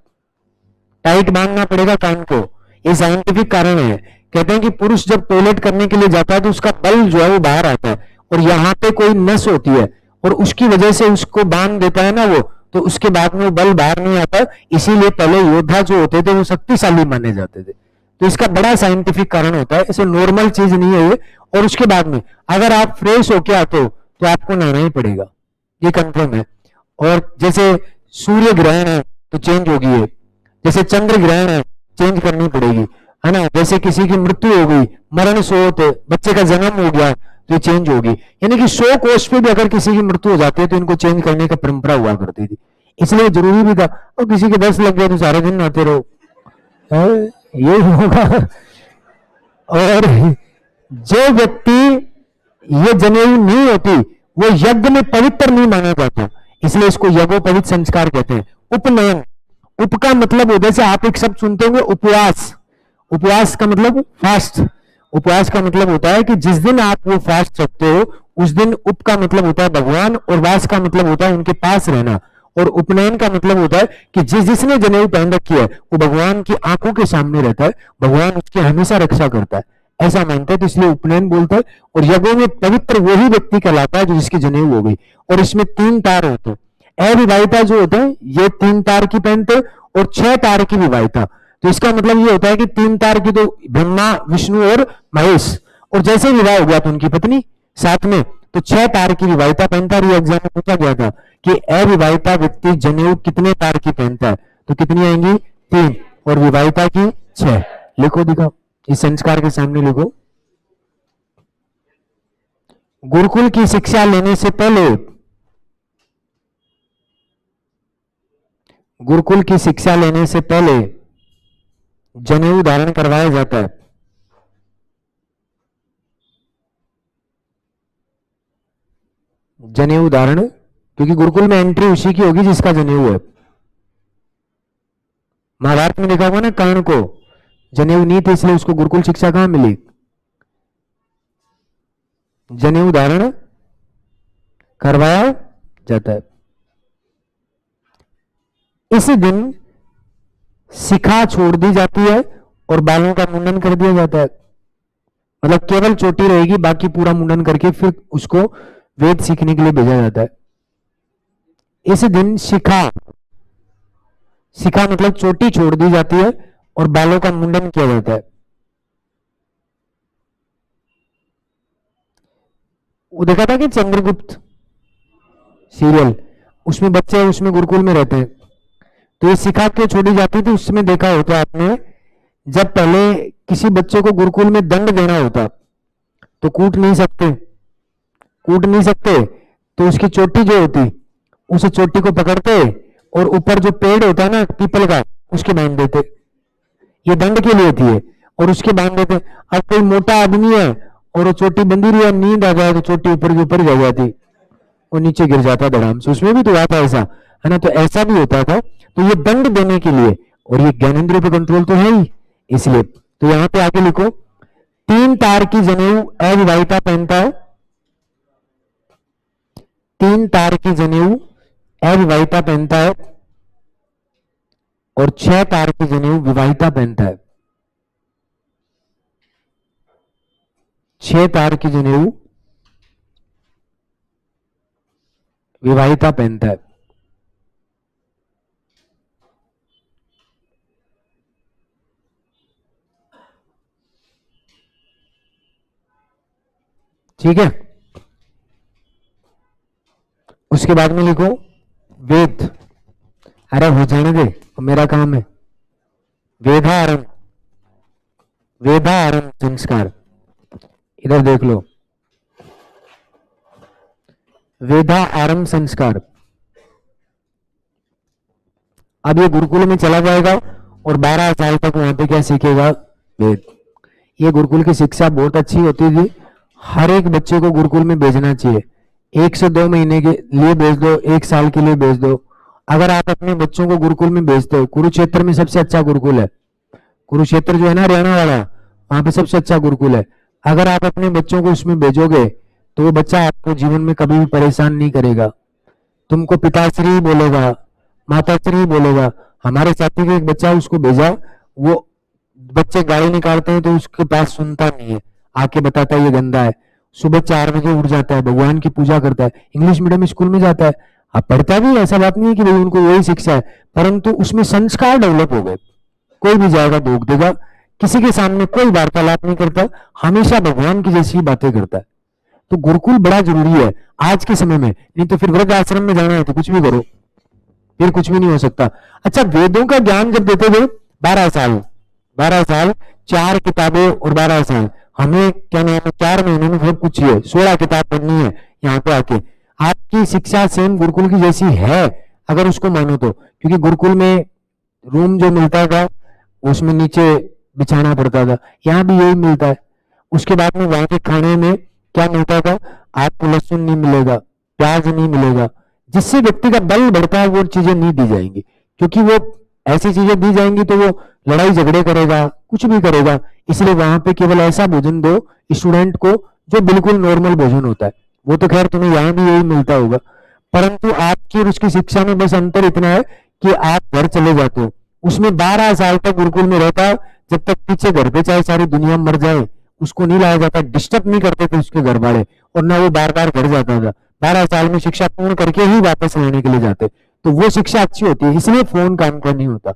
टाइट बांधना पड़ेगा कान को। ये साइंटिफिक कारण है। कहते हैं कि पुरुष जब टॉयलेट करने के लिए जाता है तो उसका बल जो है वो बाहर आता है, और यहाँ पे कोई नस होती है और उसकी वजह से उसको बांध देता है ना वो, तो उसके बाद में वो बल बाहर नहीं आता। इसीलिए पहले योद्धा जो होते थे वो शक्तिशाली माने जाते थे। तो इसका बड़ा साइंटिफिक कारण होता है, ऐसे नॉर्मल चीज नहीं है ये। और उसके बाद में अगर आप फ्रेश होके आते हो तो आपको नहाना ही पड़ेगा, ये कंफर्म है। और जैसे सूर्य ग्रहण है तो चेंज होगी है, जैसे चंद्र ग्रहण है चेंज करनी पड़ेगी, है ना? जैसे किसी की मृत्यु हो गई, मरण शोक, बच्चे का जन्म हो गया तो ये चेंज होगी। यानी कि 100 कोष पे भी अगर किसी की मृत्यु हो जाती है तो इनको चेंज करने का परंपरा हुआ करती थी, इसलिए जरूरी भी था। और किसी के 10 लग गए तो सारे दिन नहाते रहो, ये होगा। और जो व्यक्ति ये जनेऊ नहीं होती वो यज्ञ में पवित्र नहीं माना जाता, इसलिए इसको यज्ञोपवीत संस्कार कहते हैं। उपनयन, उप का मतलब हो, जैसे आप एक शब्द सुनते होंगे उपवास, उपवास का मतलब फास्ट। उपवास का मतलब होता है कि जिस दिन आप वो फास्ट रखते हो उस दिन उप का मतलब होता है भगवान, और वास का मतलब होता है उनके पास रहना। और उपनयन का मतलब होता है कि जिसने जनेऊ पहन रखी है वो भगवान की आंखों के सामने रहता है, भगवान उसकी हमेशा रक्षा करता है, ऐसा मानते हैं, तो इसलिए उपनयन बोलते हैं। और यज्ञों में पवित्र वही व्यक्ति कहलाता है जो जिसकी जनेऊ हो गई। और इसमें 3 तार होते हैं। अविवाहिता जो होते हैं ये 3 तार की पहनते, और 6 तार की विवाहिता। तो इसका मतलब ये होता है कि 3 तार की तो ब्रह्मा, विष्णु और महेश, और जैसे विवाह हो गया तो उनकी पत्नी साथ में, तो 6 तार की विवाहिता पहनता है। एग्जाम में पूछा गया था कि अविवाहिता व्यक्ति जनेऊ कितने तार की पहनता है, तो कितनी आएंगी? 3, और विवाहिता की 6। लिखो, दिखाओ इस संस्कार के सामने लिखो। गुरुकुल की शिक्षा लेने से पहले, गुरुकुल की शिक्षा लेने से पहले जनेऊ धारण करवाया जाता है। जनेऊ धारण, क्योंकि गुरुकुल में एंट्री उसी की होगी जिसका जनेऊ है। महाभारत में लिखा हुआ ना, कर्ण को जनेऊ नहीं थे इसलिए उसको गुरुकुल शिक्षा कहां मिली? जनेऊ धारण करवाया जाता है। इस दिन शिखा छोड़ दी जाती है और बालों का मुंडन कर दिया जाता है। मतलब केवल चोटी रहेगी, बाकी पूरा मुंडन करके फिर उसको वेद सीखने के लिए भेजा जाता है। इस दिन शिखा, शिखा मतलब चोटी छोड़ दी जाती है और बालों का मुंडन किया जाता है। वो देखा था कि चंद्रगुप्त सीरियल, उसमें बच्चे उसमें गुरुकुल में रहते हैं, तो ये शिखा क्यों छोड़ी जाती थी उसमें देखा होता आपने। जब पहले किसी बच्चे को गुरुकुल में दंड देना होता तो कूट नहीं सकते, कूट नहीं सकते, तो उसकी चोटी जो होती, उस चोटी को पकड़ते और ऊपर जो पेड़ होता है ना पीपल का, उसके बांध देते। ये दंड के लिए थी, और उसके बांध देते। अब कोई मोटा आदमी है और वो चोटी बंधी रही है, नींद आ जाए तो चोटी ऊपर के ऊपर रह जाती, वो नीचे गिर जाता धड़ाम से। उसमें भी तो आता ऐसा, है ना? तो ऐसा भी होता था। तो ये दंड देने के लिए, और ये ज्ञानेंद्रिय पे कंट्रोल तो है ही, इसलिए। तो यहां पे आगे लिखो, 3 तार की जनेऊ अविवाहिता पहनता है, 3 तार की जनेऊ अविवाहिता पहनता है, और 6 तार की जनेऊ विवाहिता पहनता है। 6 तार की जनेऊ विवाहिता पहनता है। ठीक है, उसके बाद में लिखो वेद। अरे हो जाने दे, मेरा काम है। वेदारंभ, वेदारंभ संस्कार, इधर देख लो, वेदा आरंभ संस्कार। अब ये गुरुकुल में चला जाएगा और 12 साल तक वहां पे क्या सीखेगा? वेद। ये गुरुकुल की शिक्षा बहुत अच्छी होती थी, हर एक बच्चे को गुरुकुल में भेजना चाहिए। 1 से 2 महीने के लिए भेज दो, 1 साल के लिए भेज दो। अगर आप अपने बच्चों को गुरुकुल में भेजते हो, कुरुक्षेत्र में सबसे अच्छा गुरुकुल है, कुरुक्षेत्र जो है ना हरियाणा वाला, वहां पे सबसे अच्छा गुरुकुल है। अगर आप अपने बच्चों को उसमें भेजोगे तो वो बच्चा आपको जीवन में कभी भी परेशान नहीं करेगा, तुमको पिताश्री बोलेगा, माताश्री बोलेगा। हमारे साथी का एक बच्चा, उसको भेजा, वो बच्चे गाड़ी निकालते हैं तो उसके पास सुनता नहीं है, आके बताता है ये गंदा है। सुबह 4 बजे उठ जाता है, भगवान की पूजा करता है, इंग्लिश मीडियम स्कूल में जाता है। अब पढ़ता भी, ऐसा बात नहीं है कि भाई उनको वही शिक्षा है, परंतु उसमें संस्कार डेवलप हो गए। कोई भी जाएगा भोग देगा, किसी के सामने कोई वार्तालाप नहीं करता, हमेशा भगवान की जैसी बातें करता है। तो गुरुकुल बड़ा जरूरी है आज के समय में, नहीं तो फिर वृद्ध आश्रम में जाना है तो कुछ भी करो, फिर कुछ भी नहीं हो सकता। अच्छा, वेदों का ज्ञान जब देते थे, 12 साल, 12 साल, 4 किताबें और 12 साल, हमें क्या नाम है 4 महीने में बहुत कुछ है, 16 किताब पढ़नी है यहाँ पे आके। आपकी शिक्षा सेम गुरुकुल की जैसी है अगर उसको मानो तो, क्योंकि गुरुकुल में रूम जो मिलता था उसमें नीचे बिछाना पड़ता था, यहाँ भी यही मिलता है। उसके बाद में वहां के खाने में क्या मिलता था? आपको लहसुन नहीं मिलेगा, प्याज नहीं मिलेगा, जिससे व्यक्ति का बल बढ़ता है वो चीजें नहीं दी जाएंगी, क्योंकि वो ऐसी चीजें दी जाएंगी तो वो लड़ाई झगड़े करेगा, कुछ भी करेगा। इसलिए वहां पे केवल ऐसा भोजन दो स्टूडेंट को जो बिल्कुल नॉर्मल भोजन होता है। वो तो खैर तुम्हें यहाँ भी यही मिलता होगा, परंतु आपकी और उसकी शिक्षा में बस अंतर इतना है कि आप घर चले जाते हो, उसमें 12 साल तक गुरुकुल में रहता है, जब तक पीछे घर पे चाहे सारी दुनिया मर जाए उसको नहीं लाया जाता, डिस्टर्ब नहीं करते थे उसके घर वाले, और ना वो बार बार घर जाता था। 12 साल में शिक्षा पूर्ण करके ही वापस लेने के लिए जाते, तो वो शिक्षा अच्छी होती है, इसलिए फोन काम का नहीं होता।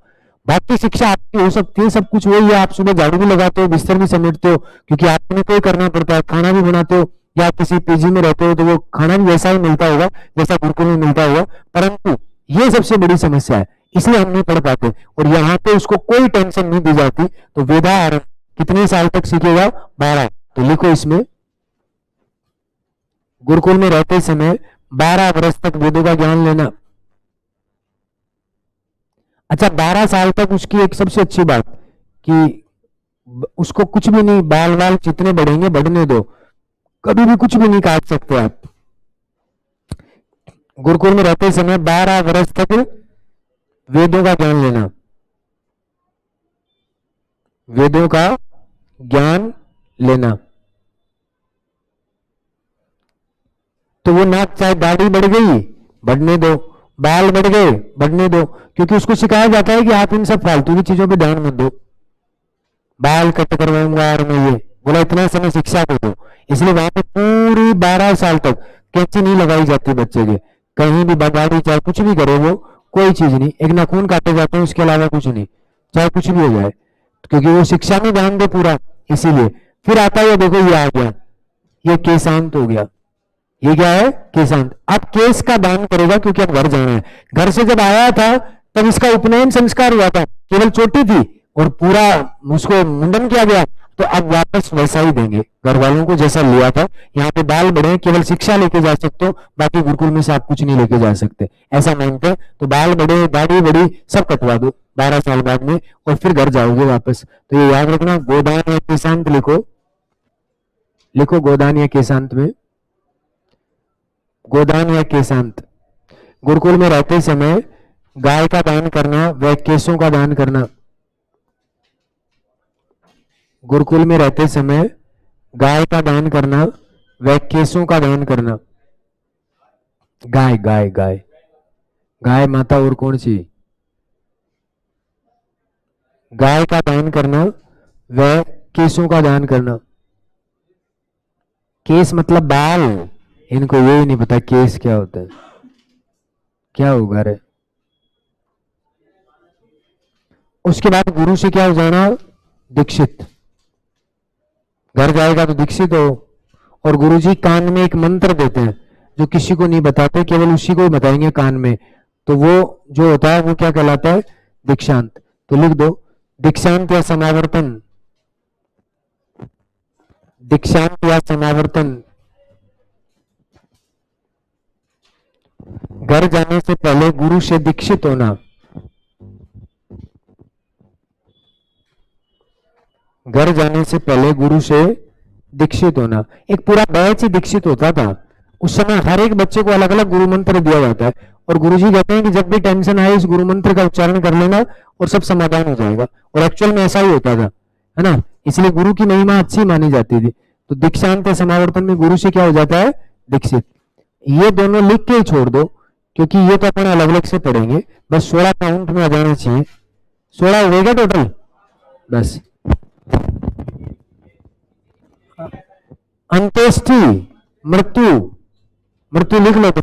बाकी शिक्षा आपकी हो सकती है, सब कुछ वही है, आप सुबह झाड़ू भी लगाते हो, बिस्तर भी समेटते हो, क्योंकि आपने कोई करना पड़ता है, खाना भी बनाते हो, या किसी पीजी में रहते हो तो वो खाना भी वैसा ही मिलता होगा जैसा गुरुकुल में मिलता होगा, परंतु ये सबसे बड़ी समस्या है, इसलिए हम नहीं पढ़ पाते। और यहाँ पे उसको कोई टेंशन नहीं दी जाती। तो वेदा आरंभ कितने साल तक सीखेगा? 12। तो लिखो इसमें, गुरुकुल में रहते समय 12 वर्ष तक वेदों का ज्ञान लेना। अच्छा, 12 साल तक उसकी एक सबसे अच्छी बात कि उसको कुछ भी नहीं, बाल बाल जितने बढ़ेंगे बढ़ने दो, कभी भी कुछ भी नहीं काट सकते आप। गुरुकुल में रहते समय 12 वर्ष तक वेदों का ज्ञान लेना, वेदों का ज्ञान लेना। तो वो नाक, चाहे दाढ़ी बढ़ गई बढ़ने दो, बाल बढ़ गए बढ़ने दो, क्योंकि उसको सिखाया जाता है कि आप इन सब फालतू की चीजों पे ध्यान मत दो। बाल कट करवाऊंगा और मैं ये बोला, इतना समय शिक्षा को दो। इसलिए वहां पे पूरी 12 साल तक कैंची नहीं लगाई जाती बच्चे के, कहीं भी बगाड़ी चाहे कुछ भी करे वो, कोई चीज नहीं, एक नाखून काटे जाते हैं, उसके अलावा कुछ नहीं, चाहे कुछ भी हो जाए, क्योंकि वो शिक्षा में ध्यान दे पूरा। इसीलिए फिर आता है, देखो ये आ गया, ये केशांत हो गया, ये क्या है? केशांत। अब केस का दान करेगा क्योंकि अब घर जाना है। घर से जब आया था तब इसका उपनयन संस्कार हुआ था, केवल चोटी थी और पूरा उसको मुंडन किया गया, तो अब वापस वैसा ही देंगे घर वालों को जैसा लिया था। यहाँ पे बाल बढ़े, केवल शिक्षा लेके जा सकते हो, बाकी गुरुकुल में से आप कुछ नहीं लेके जा सकते, ऐसा मानते हैं। तो बाल बढ़े, दाढ़ी बढ़ी, सब कटवा दो 12 साल बाद में, और फिर घर जाओगे वापस। तो ये याद रखना, गोदान या केशांत लिखो, लिखो गोदान या केशांत में, गोदान या केशांत। गुरुकुल में रहते समय गाय का दान करना व केसों का दान करना, गुरुकुल में रहते समय गाय का दान करना व केसों का दान करना। गाय गाय गाय गाय माता और कौन सी? गाय का दान करना व केसों का दान करना। केस मतलब बाल, इनको यही नहीं पता केस क्या होता है। क्या होगा रे? उसके बाद गुरु से क्या हो जाना? दीक्षित। घर जाएगा तो दीक्षित हो। और गुरुजी कान में एक मंत्र देते हैं जो किसी को नहीं बताते, केवल उसी को ही बताएंगे कान में। तो वो जो होता है वो क्या कहलाता है? दीक्षांत। तो लिख दो, दीक्षांत या समावर्तन। दीक्षांत या समावर्तन। घर जाने से पहले गुरु से दीक्षित होना। घर जाने से पहले गुरु से दीक्षित होना। एक पूरा बैच ही दीक्षित होता था। उस समय हर एक बच्चे को अलग अलग गुरु मंत्र दिया जाता है और गुरुजी कहते हैं कि जब भी टेंशन आए इस गुरु मंत्र का उच्चारण कर लेना और सब समाधान हो जाएगा। और एक्चुअल में ऐसा ही होता था, है ना? इसलिए गुरु की महिमा अच्छी मानी जाती थी। तो दीक्षांत या समावर्तन में गुरु से क्या हो जाता है? दीक्षित। ये दोनों लिख के ही छोड़ दो क्योंकि ये तो अपन अलग अलग से पढ़ेंगे। बस 16 काउंट में आ जाना चाहिए। 16 हो गएगा टोटल? बस। अंत्येष्टि, मृत्यु। मृत्यु लिख लो तो